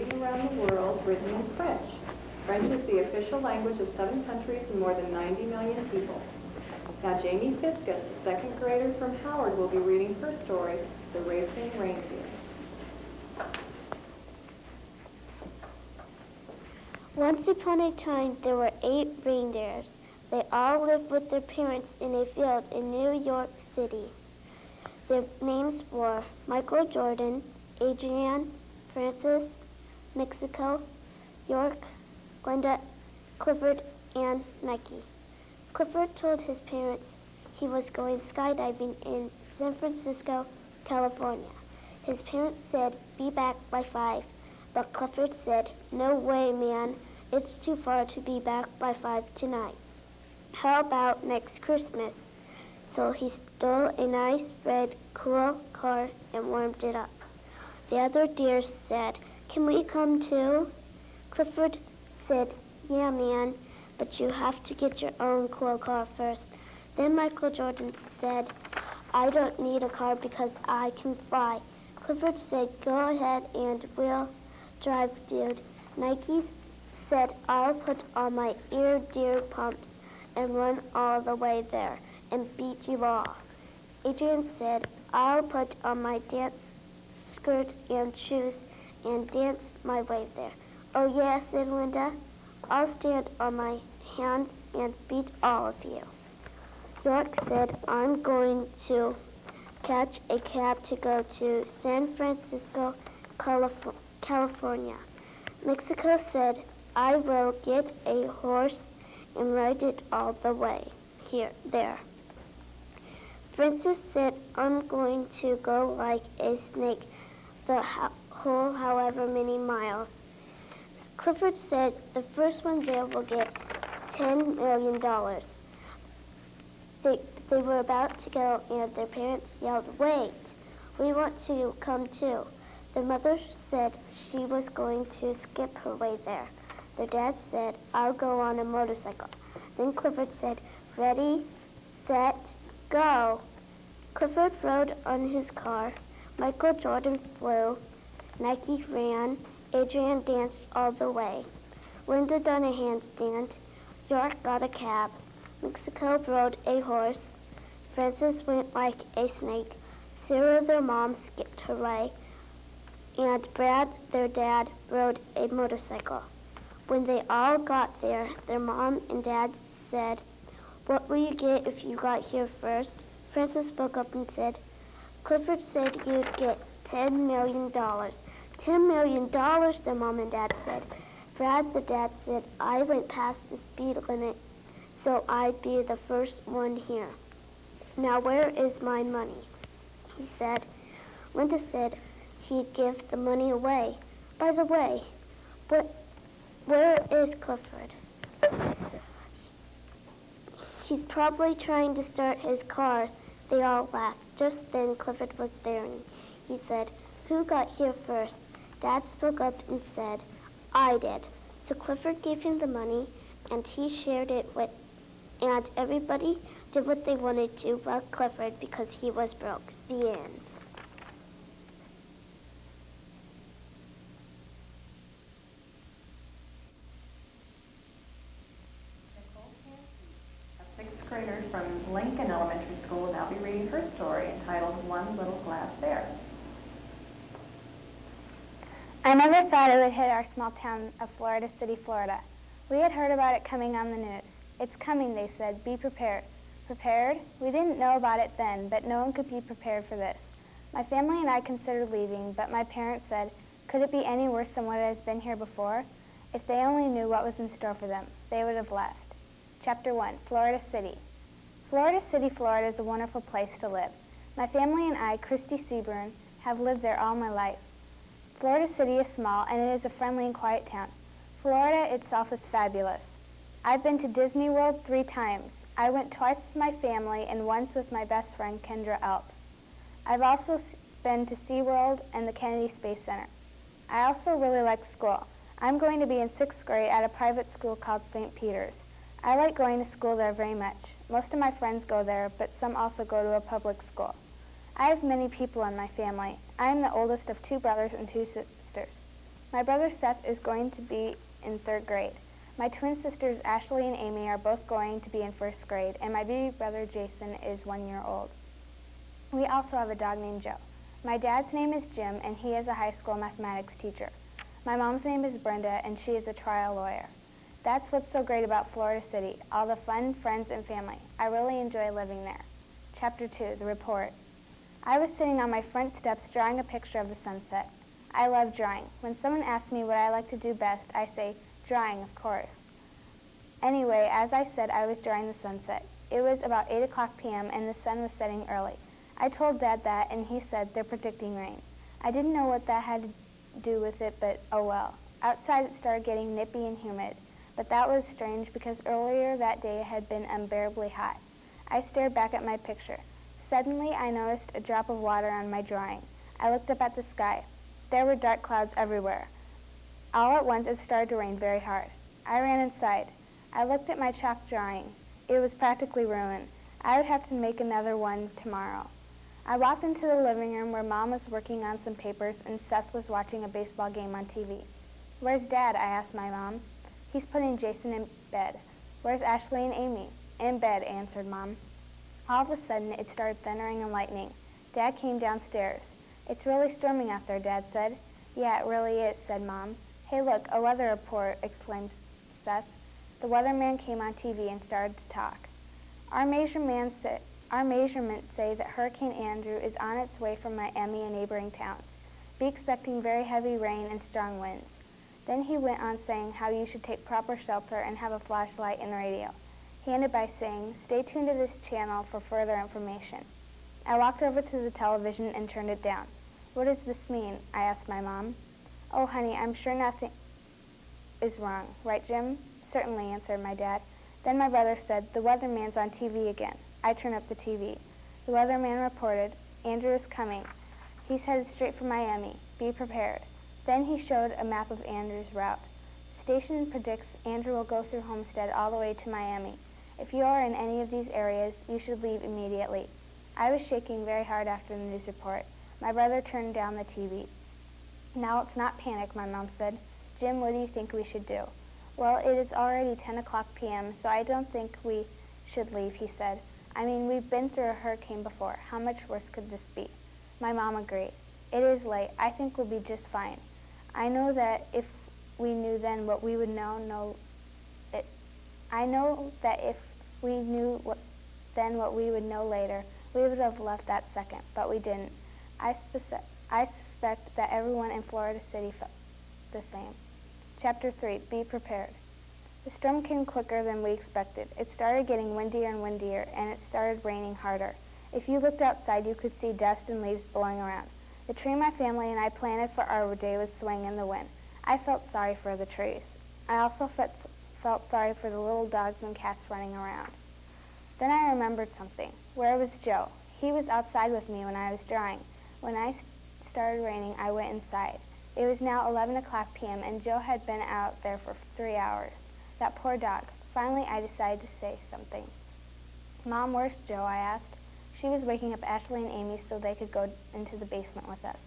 Reading Around the World, written in French. French is the official language of 7 countries and more than 90 million people. Now Jamie Fiskus, a second grader from Howard, will be reading her story, The Racing Reindeer. Once upon a time, there were 8 reindeers. They all lived with their parents in a field in New York City. Their names were Michael Jordan, Adrian, Francis, Mexico, York, Glenda, Clifford, and Nike. Clifford told his parents he was going skydiving in San Francisco, California. His parents said, "Be back by 5." But Clifford said, "No way, man. It's too far to be back by 5 tonight. How about next Christmas?" So he stole a nice red, cool car and warmed it up. The other deers said, "Can we come too?" Clifford said, "Yeah, man, but you have to get your own cool car first." Then Michael Jordan said, "I don't need a car because I can fly." Clifford said, "Go ahead and we'll drive, dude." Nike said, "I'll put on my ear deer pumps and run all the way there and beat you all." Adrian said, "I'll put on my dance skirt and shoes and dance my way there." "Oh yeah," said Linda, "I'll stand on my hands and beat all of you." York said, "I'm going to catch a cab to go to San Francisco, California." Mexico said, "I will get a horse and ride it all the way there." Francis said, "I'm going to go like a snake the whole however many miles." Clifford said, "The first one there will get $10 million. They were about to go, and their parents yelled, "Wait, we want to come too." Their mother said she was going to skip her way there. Their dad said, "I'll go on a motorcycle." Then Clifford said, "Ready, set, go." Clifford rode on his car. Michael Jordan flew. Nike ran. Adrian danced all the way. Linda done a handstand. York got a cab. Mexico rode a horse. Francis went like a snake. Sarah, their mom, skipped her way. And Brad, their dad, rode a motorcycle. When they all got there, their mom and dad said, "What will you get if you got here first?" Francis spoke up and said, "Clifford said you'd get $10 million. $10 million, their mom and dad said. Brad, the dad, said, "I went past the speed limit, so I'd be the first one here. Now where is my money?" he said. Linda said he'd give the money away. "By the way, where is Clifford?" "He's probably trying to start his car." They all laughed. Just then Clifford was there, and he said, "Who got here first?" Dad spoke up and said, "I did." So Clifford gave him the money, and he shared it with, and everybody did what they wanted to but Clifford because he was broke. The end. A 6th grader from Lincoln Elementary School will now be reading her story entitled One Little Glass Bear. I never thought it would hit our small town of Florida City, Florida. We had heard about it coming on the news. "It's coming," they said. "Be prepared." Prepared? We didn't know about it then, but no one could be prepared for this. My family and I considered leaving, but my parents said, could it be any worse than what has been here before? If they only knew what was in store for them, they would have left. Chapter 1, Florida City. Florida City, Florida is a wonderful place to live. My family and I, Christy Seaburn, have lived there all my life. Florida City is small, and it is a friendly and quiet town. Florida itself is fabulous. I've been to Disney World 3 times. I went twice with my family and once with my best friend, Kendra Alp. I've also been to SeaWorld and the Kennedy Space Center. I also really like school. I'm going to be in 6th grade at a private school called St. Peter's. I like going to school there very much. Most of my friends go there, but some also go to a public school. I have many people in my family. I am the oldest of 2 brothers and 2 sisters. My brother Seth is going to be in 3rd grade. My twin sisters Ashley and Amy are both going to be in 1st grade, and my baby brother Jason is 1 year old. We also have a dog named Joe. My dad's name is Jim, and he is a high school mathematics teacher. My mom's name is Brenda, and she is a trial lawyer. That's what's so great about Florida City, all the fun, friends, and family. I really enjoy living there. Chapter 2, The Report. I was sitting on my front steps drawing a picture of the sunset. I love drawing. When someone asks me what I like to do best, I say, drawing, of course. Anyway, as I said, I was drawing the sunset. It was about 8 o'clock p.m. and the sun was setting early. I told Dad that, and he said, they're predicting rain. I didn't know what that had to do with it, but oh well. Outside it started getting nippy and humid, but that was strange because earlier that day it had been unbearably hot. I stared back at my picture. Suddenly I noticed a drop of water on my drawing. I looked up at the sky. There were dark clouds everywhere. All at once it started to rain very hard. I ran inside. I looked at my chalk drawing. It was practically ruined. I would have to make another one tomorrow. I walked into the living room where Mom was working on some papers and Seth was watching a baseball game on TV. Where's Dad? I asked my mom. He's putting Jason in bed. Where's Ashley and Amy? In bed, answered Mom. All of a sudden, it started thundering and lightning. Dad came downstairs. It's really storming out there, Dad said. Yeah, it really is, said Mom. Hey, look, a weather report, exclaimed Seth. The weatherman came on TV and started to talk. Our measurements say that Hurricane Andrew is on its way from Miami and neighboring towns. Be expecting very heavy rain and strong winds. Then he went on saying how you should take proper shelter and have a flashlight and radio. He ended by saying, stay tuned to this channel for further information. I walked over to the television and turned it down. What does this mean? I asked my mom. Oh, honey, I'm sure nothing is wrong. Right, Jim? Certainly, answered my dad. Then my brother said, the weatherman's on TV again. I turned up the TV. The weatherman reported, Andrew is coming. He's headed straight for Miami. Be prepared. Then he showed a map of Andrew's route. Station predicts Andrew will go through Homestead all the way to Miami. If you are in any of these areas, you should leave immediately. I was shaking very hard after the news report. My brother turned down the TV. Now let's not panic, my mom said. Jim, what do you think we should do? Well, it is already 10 o'clock p.m., so I don't think we should leave, he said. I mean, we've been through a hurricane before. How much worse could this be? My mom agreed. It is late. I think we'll be just fine. I know that if we knew then what we would then what we would know later, we would have left that second, but we didn't. I suspect that everyone in Florida City felt the same. Chapter 3, Be Prepared. The storm came quicker than we expected. It started getting windier and windier, and it started raining harder. If you looked outside, you could see dust and leaves blowing around. The tree my family and I planted for Arbor Day was swaying in the wind. I felt sorry for the trees. I also felt sorry for the little dogs and cats running around. Then I remembered something. Where was Joe? He was outside with me when I was drawing. When I started raining, I went inside. It was now 11 o'clock p.m., and Joe had been out there for 3 hours. That poor dog. Finally, I decided to say something. Mom, where's Joe? I asked. She was waking up Ashley and Amy so they could go into the basement with us.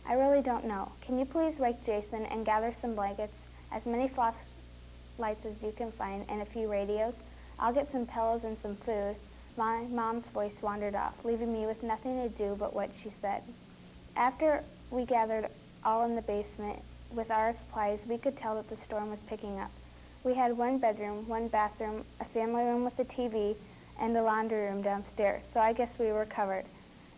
I really don't know. Can you please wake Jason and gather some blankets, as many flashlights as you can find, and a few radios? I'll get some pillows and some food. My mom's voice wandered off, leaving me with nothing to do but what she said. After we gathered all in the basement with our supplies, we could tell that the storm was picking up. We had one bedroom, one bathroom, a family room with a TV, and a laundry room downstairs, so I guess we were covered.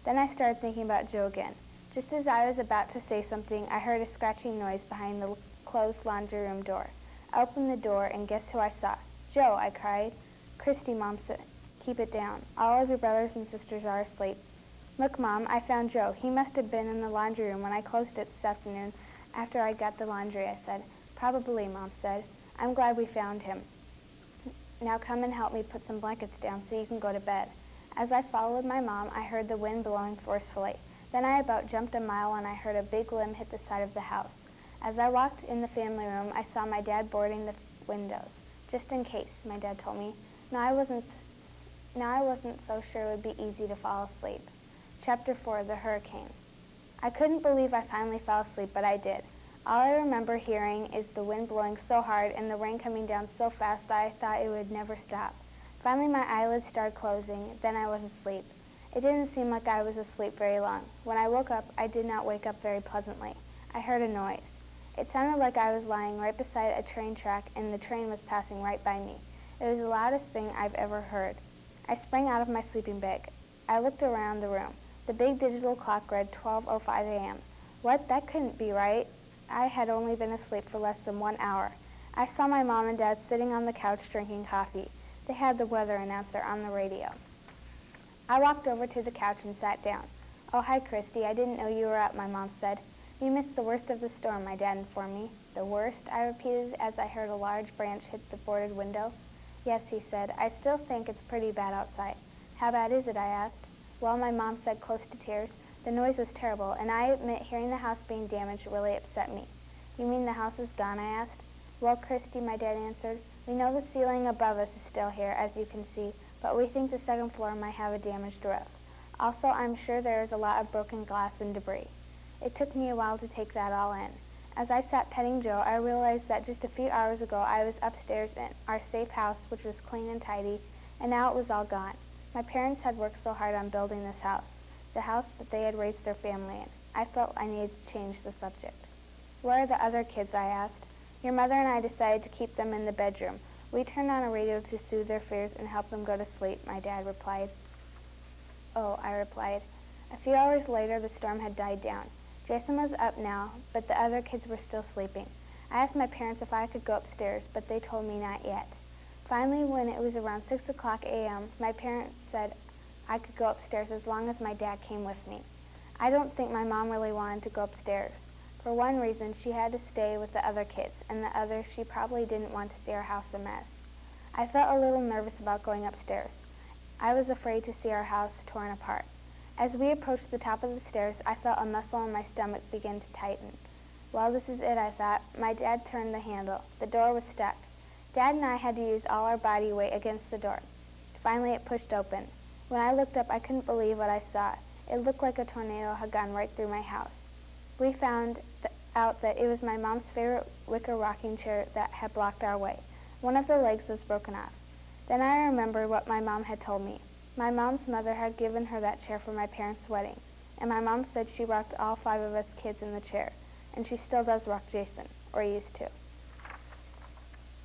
Then I started thinking about Joe again. Just as I was about to say something, I heard a scratching noise behind the closed laundry room door. I opened the door, and guess who I saw? Joe, I cried. Christy, Mom said, keep it down. All of your brothers and sisters are asleep. Look, Mom, I found Joe. He must have been in the laundry room when I closed it this afternoon after I got the laundry, I said. Probably, Mom said. I'm glad we found him. Now come and help me put some blankets down so you can go to bed. As I followed my mom, I heard the wind blowing forcefully. Then I about jumped a mile when I heard a big limb hit the side of the house. As I walked in the family room, I saw my dad boarding the windows. Just in case, my dad told me. Now I wasn't so sure it would be easy to fall asleep. Chapter 4, The Hurricane. I couldn't believe I finally fell asleep, but I did. All I remember hearing is the wind blowing so hard and the rain coming down so fast that I thought it would never stop. Finally, my eyelids started closing, then I was asleep. It didn't seem like I was asleep very long. When I woke up, I did not wake up very pleasantly. I heard a noise. It sounded like I was lying right beside a train track and the train was passing right by me. It was the loudest thing I've ever heard. I sprang out of my sleeping bag. I looked around the room. The big digital clock read 12:05 a.m. What? That couldn't be right. I had only been asleep for less than 1 hour. I saw my mom and dad sitting on the couch drinking coffee. They had the weather announcer on the radio. I walked over to the couch and sat down. "Oh, hi, Christy. I didn't know you were up," my mom said. "We missed the worst of the storm," my dad informed me. "The worst?" I repeated as I heard a large branch hit the boarded window. "Yes," he said. "I still think it's pretty bad outside." "How bad is it?" I asked. "Well," my mom said, close to tears, "the noise was terrible, and I admit hearing the house being damaged really upset me." "You mean the house is gone?" I asked. "Well, Christy," my dad answered, "we know the ceiling above us is still here, as you can see, but we think the second floor might have a damaged roof. Also, I'm sure there is a lot of broken glass and debris." It took me a while to take that all in. As I sat petting Joe, I realized that just a few hours ago I was upstairs in our safe house, which was clean and tidy, and now it was all gone. My parents had worked so hard on building this house, the house that they had raised their family in. I felt I needed to change the subject. "Where are the other kids?" I asked. "Your mother and I decided to keep them in the bedroom. We turned on a radio to soothe their fears and help them go to sleep," my dad replied. "Oh," I replied. A few hours later, the storm had died down. Jason was up now, but the other kids were still sleeping. I asked my parents if I could go upstairs, but they told me not yet. Finally, when it was around 6 o'clock a.m., my parents said I could go upstairs as long as my dad came with me. I don't think my mom really wanted to go upstairs. For one reason, she had to stay with the other kids, and the other, she probably didn't want to see our house a mess. I felt a little nervous about going upstairs. I was afraid to see our house torn apart. As we approached the top of the stairs, I felt a muscle in my stomach begin to tighten. Well, this is it, I thought. My dad turned the handle. The door was stuck. Dad and I had to use all our body weight against the door. Finally, it pushed open. When I looked up, I couldn't believe what I saw. It looked like a tornado had gone right through my house. We found out that it was my mom's favorite wicker rocking chair that had blocked our way. One of the legs was broken off. Then I remembered what my mom had told me. My mom's mother had given her that chair for my parents' wedding, and my mom said she rocked all 5 of us kids in the chair, and she still does rock Jason, or used to.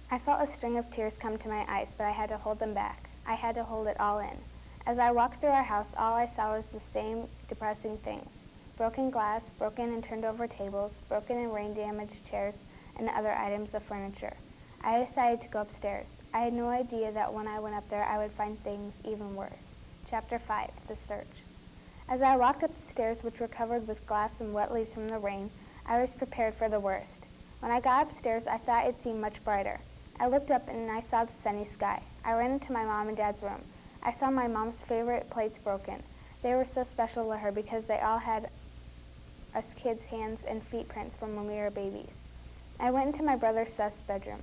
I felt a string of tears come to my eyes, but I had to hold them back. I had to hold it all in. As I walked through our house, all I saw was the same depressing things. Broken glass, broken and turned over tables, broken and rain-damaged chairs, and other items of furniture. I decided to go upstairs. I had no idea that when I went up there, I would find things even worse. Chapter 5, The Search. As I walked up the stairs, which were covered with glass and wet leaves from the rain, I was prepared for the worst. When I got upstairs, I thought it seemed much brighter. I looked up and I saw the sunny sky. I ran into my mom and dad's room. I saw my mom's favorite plates broken. They were so special to her because they all had us kids' hands and feet prints from when we were babies. I went into my brother Seth's bedroom.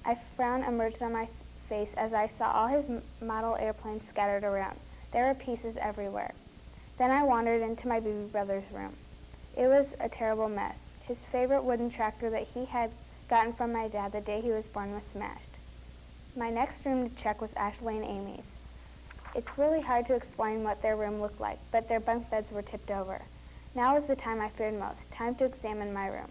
A frown emerged on my face as I saw all his model airplanes scattered around. There were pieces everywhere. Then I wandered into my baby brother's room. It was a terrible mess. His favorite wooden tractor that he had gotten from my dad the day he was born was smashed. My next room to check was Ashley and Amy's. It's really hard to explain what their room looked like, but their bunk beds were tipped over. Now was the time I feared most, time to examine my room.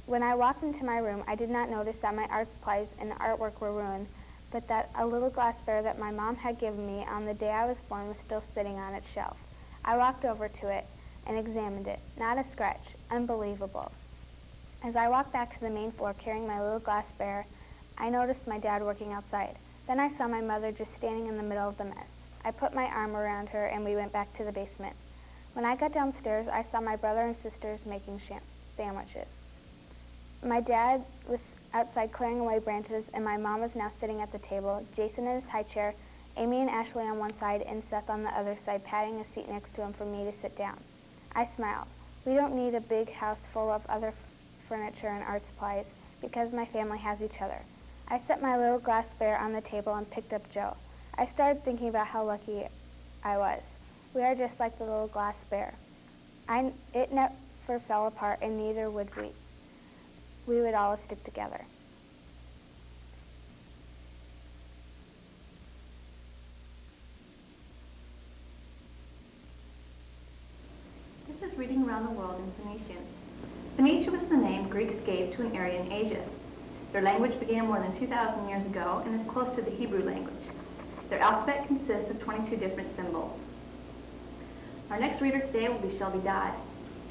When I walked into my room, I did not notice that my art supplies and artwork were ruined, but that a little glass bear that my mom had given me on the day I was born was still sitting on its shelf. I walked over to it and examined it. Not a scratch. Unbelievable. As I walked back to the main floor carrying my little glass bear, I noticed my dad working outside. Then I saw my mother just standing in the middle of the mess. I put my arm around her and we went back to the basement. When I got downstairs, I saw my brother and sisters making sandwiches. My dad was outside clearing away branches, and my mom was now sitting at the table, Jason in his high chair, Amy and Ashley on one side, and Seth on the other side, patting a seat next to him for me to sit down. I smiled. We don't need a big house full of other furniture and art supplies, because my family has each other. I set my little glass bear on the table and picked up Joe. I started thinking about how lucky I was. We are just like the little glass bear. It ever fell apart, and neither would we. We would all stick together. This is Reading Around the World in Phoenician. Phoenicia was the name Greeks gave to an area in Asia. Their language began more than 2,000 years ago and is close to the Hebrew language. Their alphabet consists of 22 different symbols. Our next reader today will be Shelby Dodd.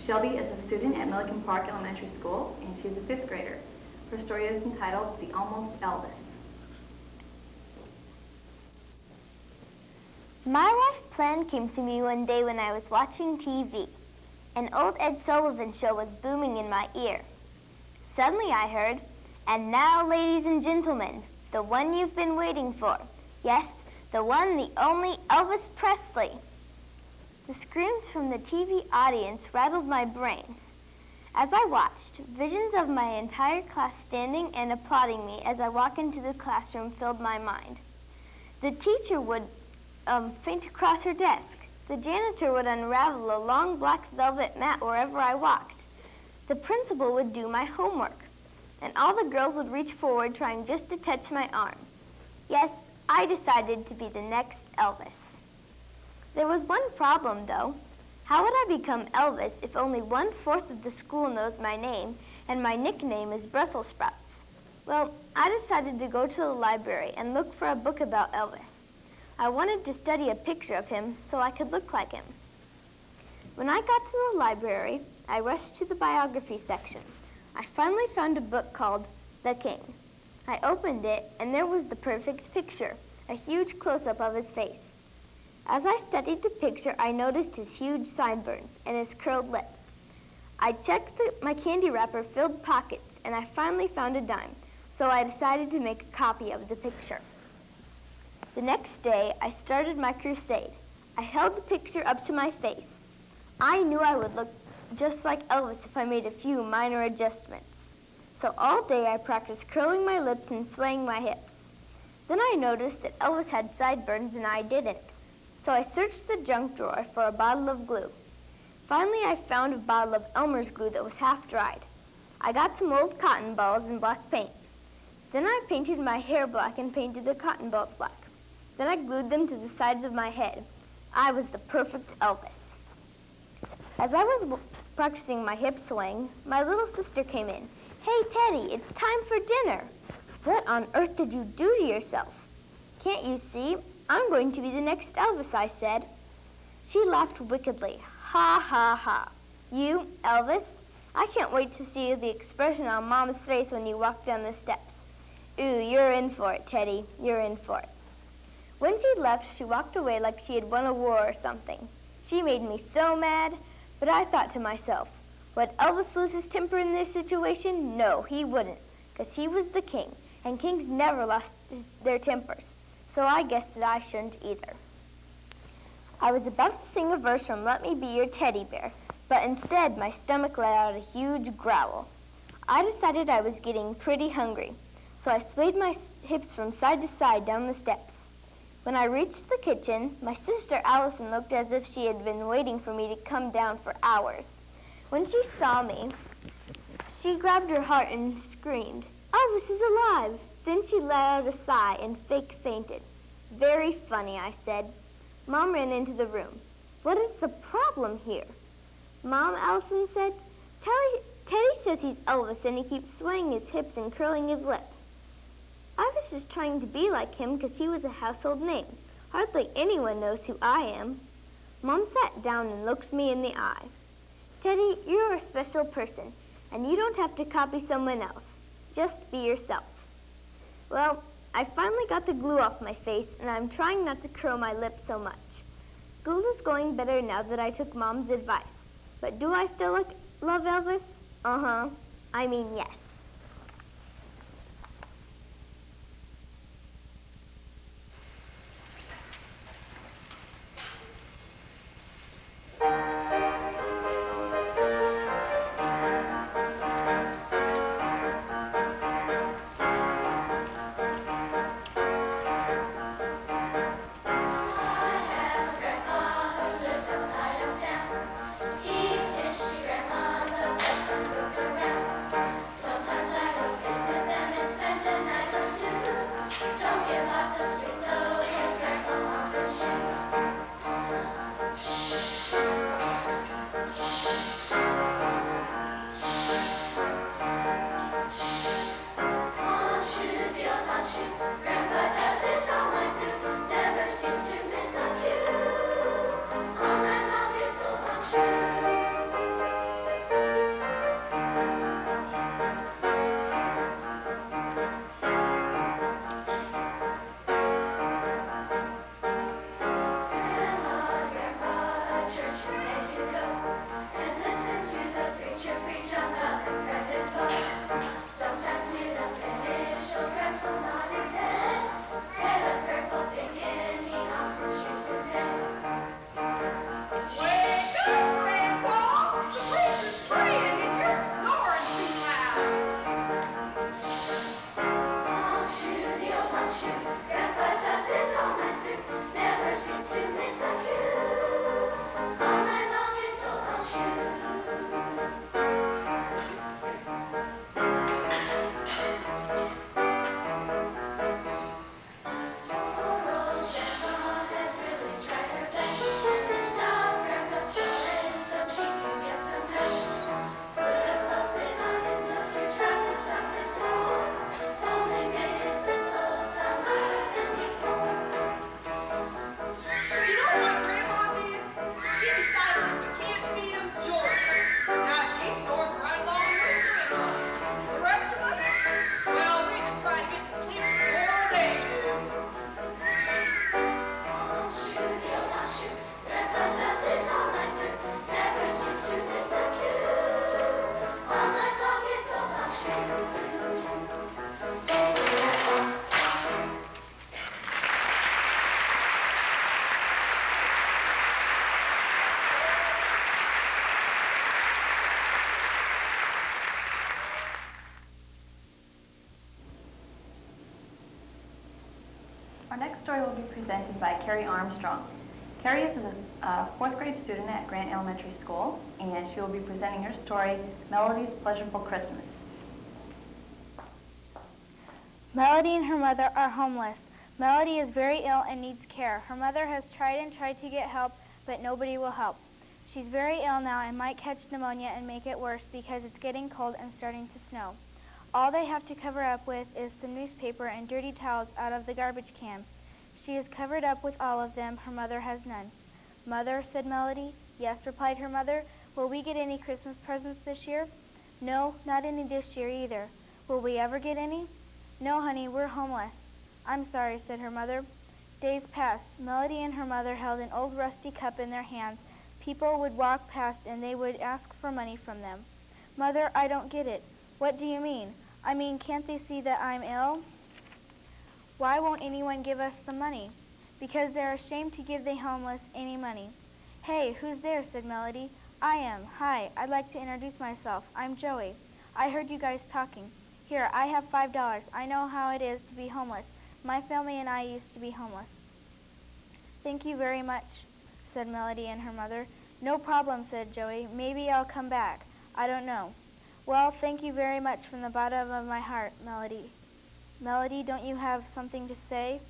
Shelby is a student at Milliken Park Elementary School, and she's a 5th grader. Her story is entitled The Almost Elvis. My life plan came to me one day when I was watching TV. An old Ed Sullivan show was booming in my ear. Suddenly I heard, "And now, ladies and gentlemen, the one you've been waiting for. Yes, the one, the only Elvis Presley." The screams from the TV audience rattled my brain. As I watched, visions of my entire class standing and applauding me as I walked into the classroom filled my mind. The teacher would faint across her desk. The janitor would unravel a long black velvet mat wherever I walked. The principal would do my homework, and all the girls would reach forward trying just to touch my arm. Yes, I decided to be the next Elvis. There was one problem, though. How would I become Elvis if only 1/4 of the school knows my name and my nickname is Brussels sprouts? Well, I decided to go to the library and look for a book about Elvis. I wanted to study a picture of him so I could look like him. When I got to the library, I rushed to the biography section. I finally found a book called The King. I opened it, and there was the perfect picture, a huge close-up of his face. As I studied the picture, I noticed his huge sideburns and his curled lips. I checked my candy wrapper-filled pockets, and I finally found a dime, so I decided to make a copy of the picture. The next day, I started my crusade. I held the picture up to my face. I knew I would look just like Elvis if I made a few minor adjustments. So all day I practiced curling my lips and swaying my hips. Then I noticed that Elvis had sideburns and I didn't. So I searched the junk drawer for a bottle of glue. Finally, I found a bottle of Elmer's glue that was half dried. I got some old cotton balls and black paint. Then I painted my hair black and painted the cotton balls black. Then I glued them to the sides of my head. I was the perfect Elvis. As I was practicing my hip swing, my little sister came in. "Hey, Teddy, it's time for dinner." "What on earth did you do to yourself?" "Can't you see? I'm going to be the next Elvis," I said. She laughed wickedly. "Ha, ha, ha. You, Elvis? I can't wait to see the expression on Mom's face when you walk down the steps. Ooh, you're in for it, Teddy. You're in for it." When she left, she walked away like she had won a war or something. She made me so mad, but I thought to myself, would Elvis lose his temper in this situation? No, he wouldn't, because he was the king, and kings never lost their tempers. So I guessed that I shouldn't either. I was about to sing a verse from Let Me Be Your Teddy Bear, but instead my stomach let out a huge growl. I decided I was getting pretty hungry, so I swayed my hips from side to side down the steps. When I reached the kitchen, my sister Allison looked as if she had been waiting for me to come down for hours. When she saw me, she grabbed her heart and screamed, "Elvis is alive!" Then she let out a sigh and fake fainted. "Very funny," I said. Mom ran into the room. "What is the problem here?" "Mom," Allison said, Teddy says he's Elvis and he keeps swaying his hips and curling his lips." I was just trying to be like him because he was a household name. Hardly anyone knows who I am. Mom sat down and looked me in the eye. "Teddy, you're a special person, and you don't have to copy someone else. Just be yourself." Well, I finally got the glue off my face, and I'm trying not to curl my lips so much. School is going better now that I took Mom's advice. But do I still love Elvis? Uh-huh. I mean, yes. Grandma who lives outside of town. He says she grandma Our next story will be presented by Carrie Armstrong. Carrie is a fourth grade student at Grant Elementary School, and she will be presenting her story, Melody's Pleasurable Christmas. Melody and her mother are homeless. Melody is very ill and needs care. Her mother has tried and tried to get help, but nobody will help. She's very ill now and might catch pneumonia and make it worse because it's getting cold and starting to snow. All they have to cover up with is some newspaper and dirty towels out of the garbage can. She is covered up with all of them. Her mother has none. Mother, said Melody. Yes, replied her mother. Will we get any Christmas presents this year? No, not any this year either. Will we ever get any? No, honey, we're homeless. I'm sorry, said her mother. Days passed. Melody and her mother held an old rusty cup in their hands. People would walk past and they would ask for money from them. Mother, I don't get it. What do you mean? I mean, can't they see that I'm ill? Why won't anyone give us some money? Because they're ashamed to give the homeless any money. Hey, who's there? Said Melody. I am. Hi, I'd like to introduce myself. I'm Joey. I heard you guys talking. Here, I have $5. I know how it is to be homeless. My family and I used to be homeless. Thank you very much, said Melody and her mother. No problem, said Joey. Maybe I'll come back. I don't know. Well, thank you very much from the bottom of my heart, Melody. Melody, don't you have something to say?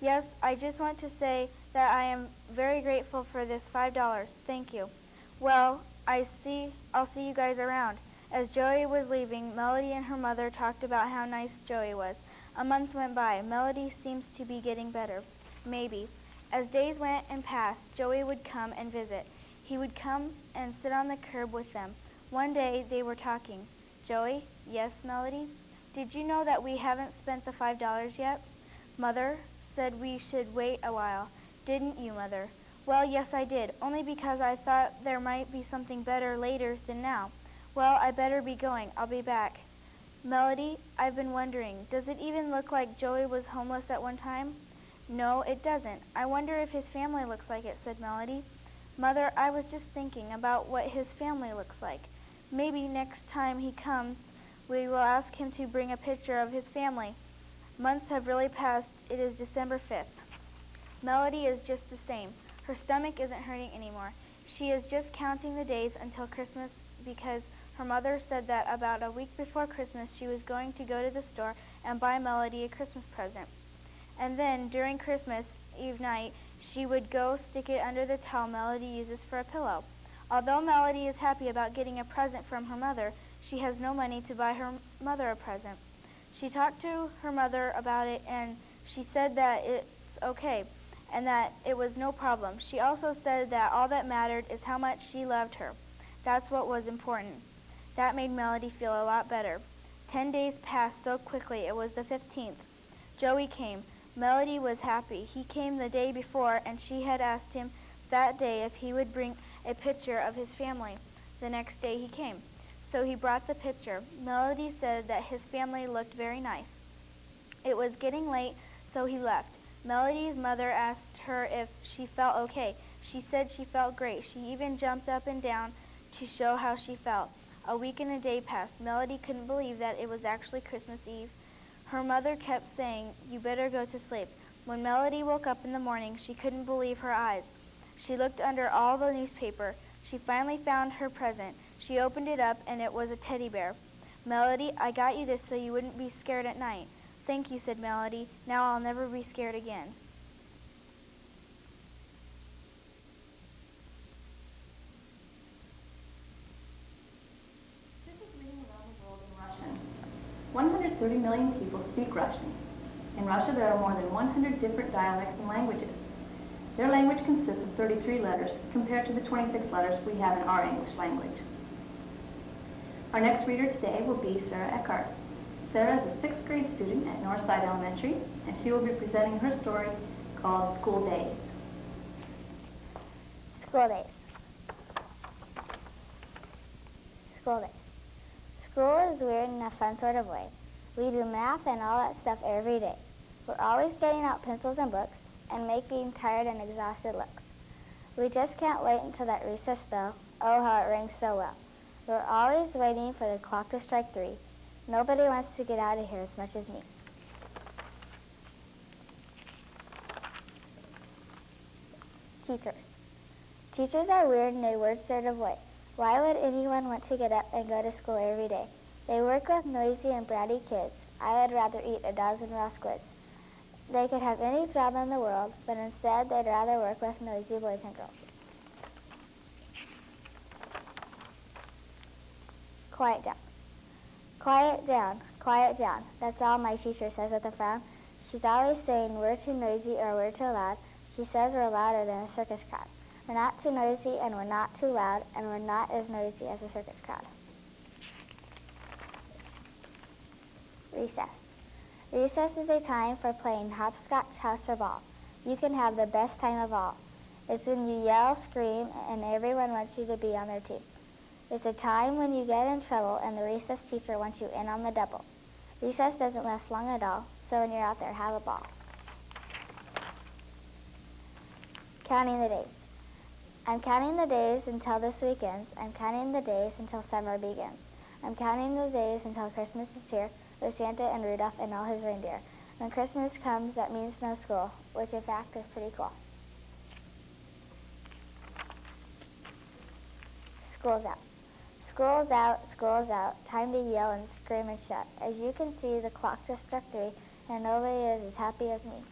Yes, I just want to say that I am very grateful for this $5. Thank you. Well, I'll see you guys around. As Joey was leaving, Melody and her mother talked about how nice Joey was. A month went by. Melody seems to be getting better. Maybe. As days went and passed, Joey would come and visit. He would come and sit on the curb with them. One day they were talking. Joey? Yes, Melody? Did you know that we haven't spent the $5 yet? Mother said we should wait a while. Didn't you, Mother? Well, yes, I did, only because I thought there might be something better later than now. Well, I better be going. I'll be back. Melody, I've been wondering, does it even look like Joey was homeless at one time? No, it doesn't. I wonder if his family looks like it, said Melody. Mother, I was just thinking about what his family looks like. Maybe next time he comes, we will ask him to bring a picture of his family. Months have really passed. It is December 5th. Melody is just the same. Her stomach isn't hurting anymore. She is just counting the days until Christmas because her mother said that about a week before Christmas she was going to go to the store and buy Melody a Christmas present. And then, during Christmas Eve night, she would go stick it under the towel Melody uses for a pillow. Although Melody is happy about getting a present from her mother, she has no money to buy her mother a present. She talked to her mother about it, and she said that it's okay and that it was no problem. She also said that all that mattered is how much she loved her. That's what was important. That made Melody feel a lot better. 10 days passed so quickly. It was the 15th. Joey came. Melody was happy. He came the day before, and she had asked him that day if he would bring a picture of his family. The next day he came. So he brought the picture. Melody said that his family looked very nice. It was getting late, so he left. Melody's mother asked her if she felt okay. She said she felt great. She even jumped up and down to show how she felt. A week and a day passed. Melody couldn't believe that it was actually Christmas Eve. Her mother kept saying, "You better go to sleep." When Melody woke up in the morning, she couldn't believe her eyes. She looked under all the newspaper. She finally found her present. She opened it up, and it was a teddy bear. "Melody, I got you this so you wouldn't be scared at night." "Thank you," said Melody. "Now I'll never be scared again." This is reading around the world in Russian. 130 million people speak Russian. In Russia, there are more than 100 different dialects and languages. Their language consists of 33 letters compared to the 26 letters we have in our English language. Our next reader today will be Sarah Eckhart. Sarah is a 6th grade student at Northside Elementary, and she will be presenting her story called School Days. School days. School days. School is weird in a fun sort of way. We do math and all that stuff every day. We're always getting out pencils and books and making tired and exhausted looks. We just can't wait until that recess bell. Oh, how it rings so well. We're always waiting for the clock to strike 3. Nobody wants to get out of here as much as me. Teachers. Teachers are weird in a word sort of way. Why would anyone want to get up and go to school every day? They work with noisy and bratty kids. I would rather eat a dozen raw squids. They could have any job in the world, but instead they'd rather work with noisy boys and girls. Quiet down. Quiet down. Quiet down. That's all my teacher says with a frown. She's always saying we're too noisy or we're too loud. She says we're louder than a circus crowd. We're not too noisy and we're not too loud and we're not as noisy as a circus crowd. Recess. Recess is a time for playing hopscotch, house, or ball. You can have the best time of all. It's when you yell, scream, and everyone wants you to be on their team. It's a time when you get in trouble and the recess teacher wants you in on the double. Recess doesn't last long at all, so when you're out there, have a ball. Counting the days. I'm counting the days until this week ends. I'm counting the days until summer begins. I'm counting the days until Christmas is here with Santa and Rudolph and all his reindeer. When Christmas comes, that means no school, which in fact is pretty cool. School's out. School's out, school's out. Time to yell and scream and shout. As you can see, the clock just struck 3, and nobody is as happy as me.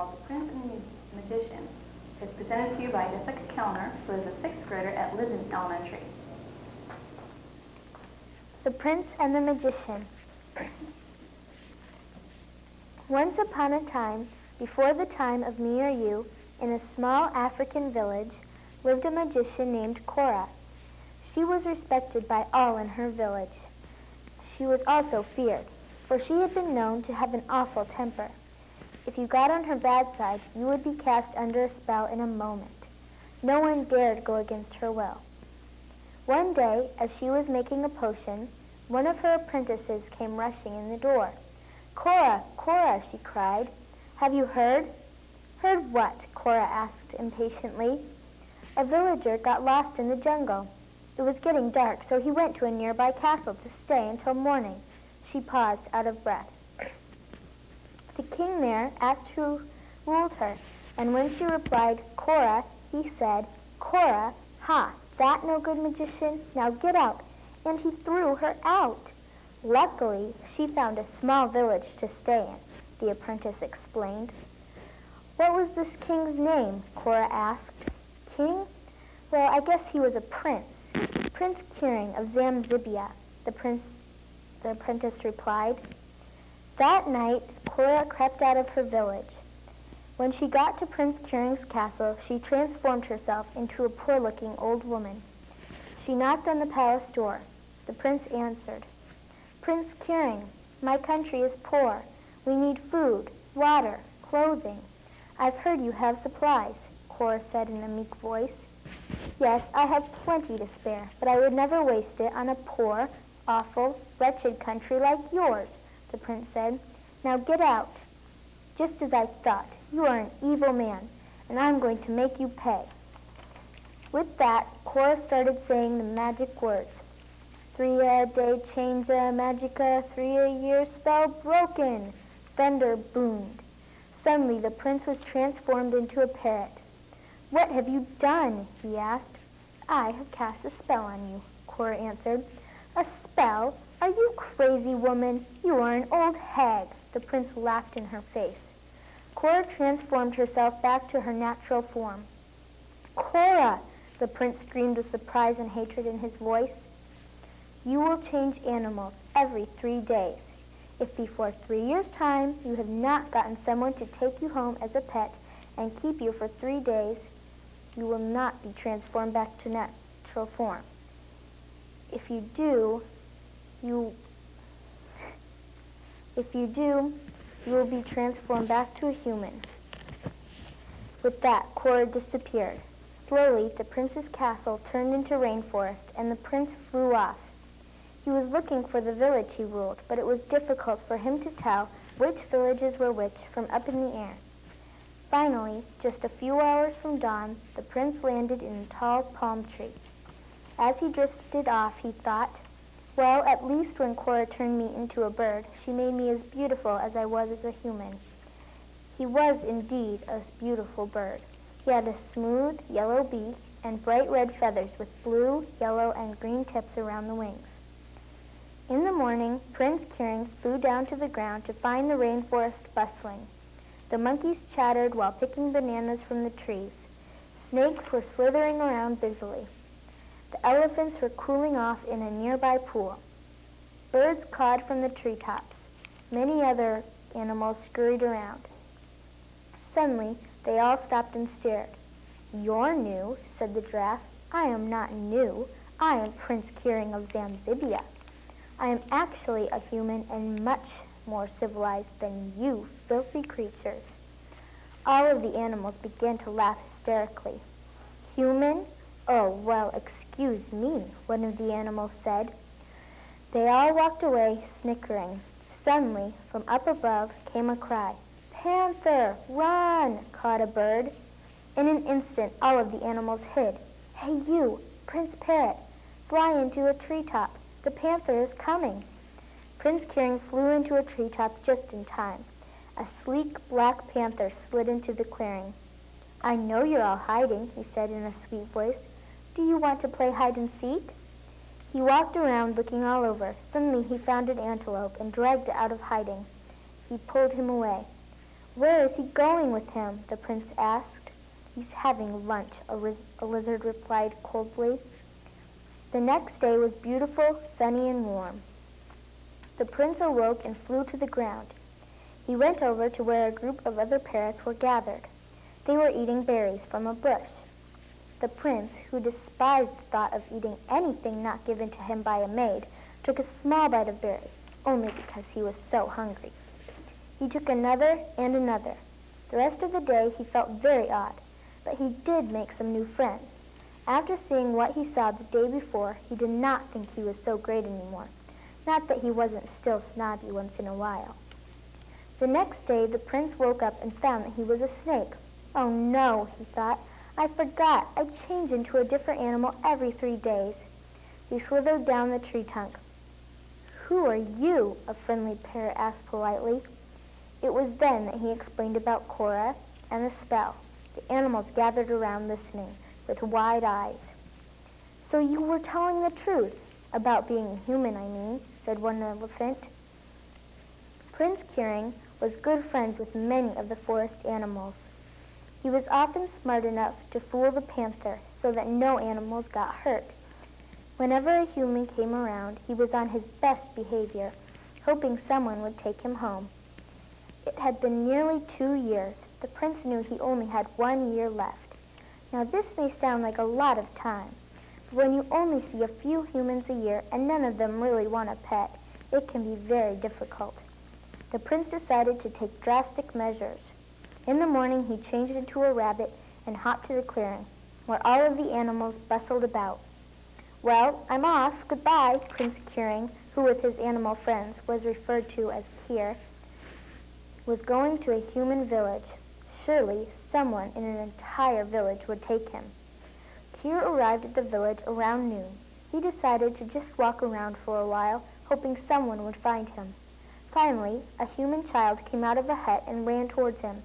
called The Prince and the Magician. It's presented to you by Jessica Kellner, who is a 6th grader at Linden Elementary. The Prince and the Magician. Once upon a time, before the time of me or you, in a small African village, lived a magician named Cora. She was respected by all in her village. She was also feared, for she had been known to have an awful temper. If you got on her bad side, you would be cast under a spell in a moment. No one dared go against her will. One day, as she was making a potion, one of her apprentices came rushing in the door. "Cora, Cora," she cried, "have you heard?" "Heard what?" Cora asked impatiently. "A villager got lost in the jungle. It was getting dark, so he went to a nearby castle to stay until morning." She paused, out of breath. The king there asked who ruled her, and when she replied, "Cora," he said, "Cora, ha, that no good magician? Now get out." And he threw her out. Luckily, she found a small village to stay in, the apprentice explained. "What was this king's name?" Cora asked. "King? Well, I guess he was a prince. Prince Kiring of Zamzibia," the apprentice replied. That night, Cora crept out of her village. When she got to Prince Kiring's castle, she transformed herself into a poor-looking old woman. She knocked on the palace door. The prince answered. "Prince Kiring, my country is poor. We need food, water, clothing. I've heard you have supplies," Cora said in a meek voice. "Yes, I have plenty to spare, but I would never waste it on a poor, awful, wretched country like yours," the prince said. "Now get out." "Just as I thought. You are an evil man, and I'm going to make you pay." With that, Cora started saying the magic words. 3 a day change a magica, 3 a year spell broken. Thunder boomed. Suddenly the prince was transformed into a parrot. "What have you done?" he asked. "I have cast a spell on you," Cora answered. "A spell? Are you crazy, woman? You are an old hag." The prince laughed in her face. Cora transformed herself back to her natural form. "Cora!" the prince screamed with surprise and hatred in his voice. "You will change animals every 3 days. If before 3 years' time you have not gotten someone to take you home as a pet and keep you for 3 days, you will not be transformed back to natural form. If you do, you will be transformed back to a human." With that, Cora disappeared. Slowly, the prince's castle turned into rainforest, and the prince flew off. He was looking for the village he ruled, but it was difficult for him to tell which villages were which from up in the air. Finally, just a few hours from dawn, the prince landed in a tall palm tree. As he drifted off, he thought, "Well, at least when Cora turned me into a bird, she made me as beautiful as I was as a human." He was indeed a beautiful bird. He had a smooth yellow beak and bright red feathers with blue, yellow, and green tips around the wings. In the morning, Prince Kiring flew down to the ground to find the rainforest bustling. The monkeys chattered while picking bananas from the trees. Snakes were slithering around busily. The elephants were cooling off in a nearby pool. Birds cawed from the treetops. Many other animals scurried around. Suddenly, they all stopped and stared. "You're new," said the giraffe. "I am not new. I am Prince Kiring of Zamzibia. I am actually a human and much more civilized than you filthy creatures." All of the animals began to laugh hysterically. "Human? Oh, well, excuse me," one of the animals said. They all walked away, snickering. Suddenly, from up above, came a cry. "Panther, run!" called a bird. In an instant, all of the animals hid. "Hey, you, Prince Parrot, fly into a treetop. The panther is coming." Prince Kiring flew into a treetop just in time. A sleek black panther slid into the clearing. "I know you're all hiding," he said in a sweet voice. "Do you want to play hide and seek?" He walked around looking all over. Suddenly he found an antelope and dragged it out of hiding. He pulled him away. Where is he going with him? The prince asked. He's having lunch, a lizard replied coldly. The next day was beautiful, sunny, and warm. The prince awoke and flew to the ground. He went over to where a group of other parrots were gathered. They were eating berries from a bush. The prince, who despised the thought of eating anything not given to him by a maid, took a small bite of berry, only because he was so hungry. He took another and another. The rest of the day he felt very odd, but he did make some new friends. After seeing what he saw the day before, he did not think he was so great anymore. Not that he wasn't still snobby once in a while. The next day the prince woke up and found that he was a snake. Oh no, he thought. I forgot. I change into a different animal every 3 days. He slithered down the tree trunk. Who are you? A friendly parrot asked politely. It was then that he explained about Cora and the spell. The animals gathered around listening, with wide eyes. So you were telling the truth, about being human, I mean, said one elephant. Prince Kieran was good friends with many of the forest animals. He was often smart enough to fool the panther so that no animals got hurt. Whenever a human came around, he was on his best behavior, hoping someone would take him home. It had been nearly 2 years. The prince knew he only had 1 year left. Now this may sound like a lot of time, but when you only see a few humans a year and none of them really want a pet, it can be very difficult. The prince decided to take drastic measures. In the morning he changed into a rabbit and hopped to the clearing, where all of the animals bustled about. Well, I'm off. Goodbye, Prince Kieran, who with his animal friends was referred to as Kier, was going to a human village. Surely someone in an entire village would take him. Kier arrived at the village around noon. He decided to just walk around for a while, hoping someone would find him. Finally, a human child came out of a hut and ran towards him.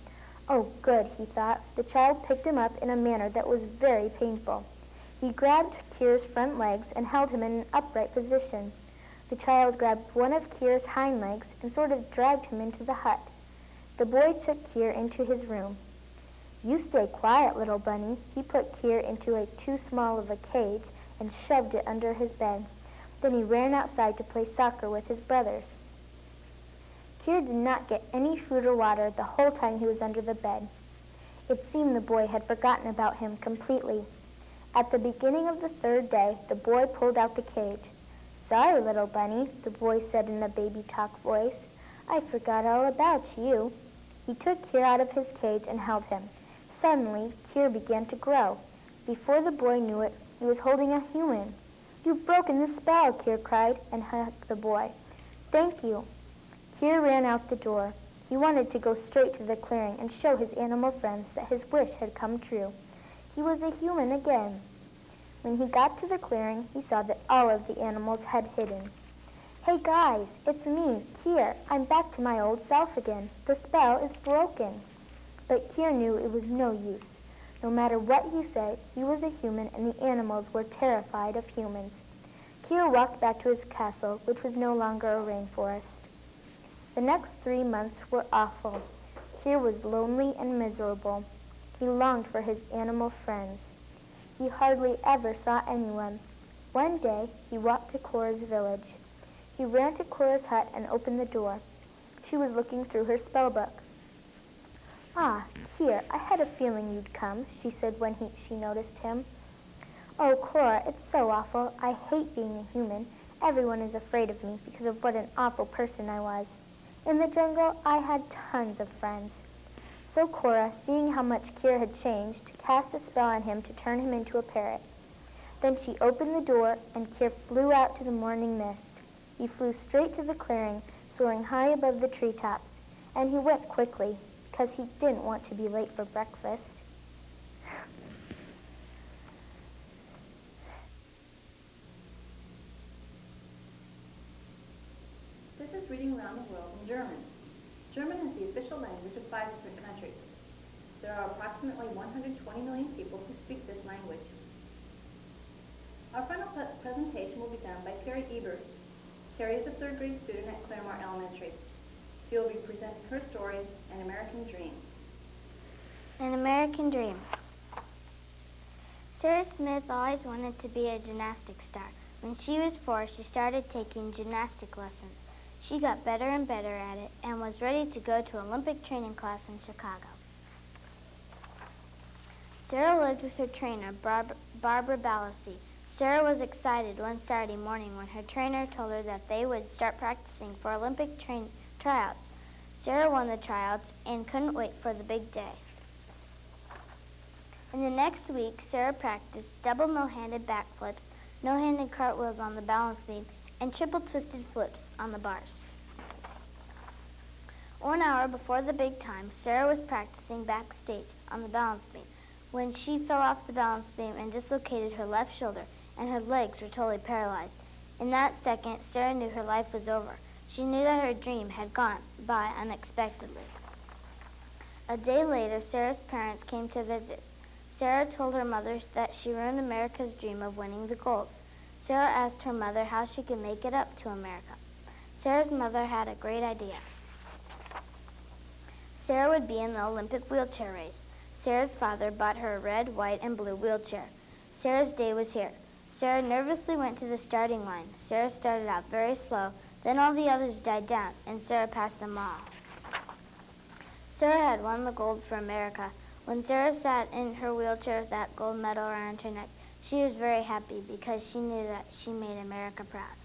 Oh, good, he thought. The child picked him up in a manner that was very painful. He grabbed Kier's front legs and held him in an upright position. The child grabbed one of Kier's hind legs and sort of dragged him into the hut. The boy took Kier into his room. You stay quiet, little bunny. He put Kier into a too small of a cage and shoved it under his bed. Then he ran outside to play soccer with his brothers. Kier did not get any food or water the whole time he was under the bed. It seemed the boy had forgotten about him completely. At the beginning of the 3rd day, the boy pulled out the cage. Sorry, little bunny, the boy said in a baby talk voice. I forgot all about you. He took Kier out of his cage and held him. Suddenly, Kier began to grow. Before the boy knew it, he was holding a human. You've broken the spell, Kier cried, and hugged the boy. Thank you. Kier ran out the door. He wanted to go straight to the clearing and show his animal friends that his wish had come true. He was a human again. When he got to the clearing, he saw that all of the animals had hidden. Hey guys, it's me, Kier. I'm back to my old self again. The spell is broken. But Kier knew it was no use. No matter what he said, he was a human and the animals were terrified of humans. Kier walked back to his castle, which was no longer a rainforest. The next 3 months were awful. Kier was lonely and miserable. He longed for his animal friends. He hardly ever saw anyone. One day, he walked to Cora's village. He ran to Cora's hut and opened the door. She was looking through her spell book. Ah, Kier, I had a feeling you'd come, she said when she noticed him. Oh, Cora, it's so awful. I hate being a human. Everyone is afraid of me because of what an awful person I was. In the jungle, I had tons of friends. So Cora, seeing how much Kier had changed, cast a spell on him to turn him into a parrot. Then she opened the door, and Kier flew out to the morning mist. He flew straight to the clearing, soaring high above the treetops, and he went quickly, because he didn't want to be late for breakfast. This is Reading Around the World in German. German is the official language of 5 different countries. There are approximately 120 million people who speak this language. Our final presentation will be done by Carrie Ebers. Carrie is a 3rd grade student at Claremore Elementary. She will be presenting her story, An American Dream. An American Dream. Sarah Smith always wanted to be a gymnastics star. When she was 4, she started taking gymnastic lessons. She got better and better at it and was ready to go to Olympic training class in Chicago. Sarah lived with her trainer, Barbara Balassi. Sarah was excited one Saturday morning when her trainer told her that they would start practicing for Olympic tryouts. Sarah won the tryouts and couldn't wait for the big day. In the next week, Sarah practiced double no-handed backflips, no-handed cartwheels on the balance beam, and triple twisted flips on the bars. 1 hour before the big time, Sarah was practicing backstage on the balance beam when she fell off the balance beam and dislocated her left shoulder, and her legs were totally paralyzed. In that second, Sarah knew her life was over. She knew that her dream had gone by unexpectedly. A day later, Sarah's parents came to visit. Sarah told her mother that she ruined America's dream of winning the gold. Sarah asked her mother how she could make it up to America. Sarah's mother had a great idea. Sarah would be in the Olympic wheelchair race. Sarah's father bought her a red, white, and blue wheelchair. Sarah's day was here. Sarah nervously went to the starting line. Sarah started out very slow, then all the others died down, and Sarah passed them all. Sarah had won the gold for America. When Sarah sat in her wheelchair with that gold medal around her neck, she was very happy because she knew that she made America proud.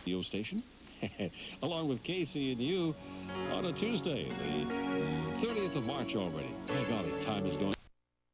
Radio station, along with Casey and you on a Tuesday, the 30th of March already. My golly, time is going.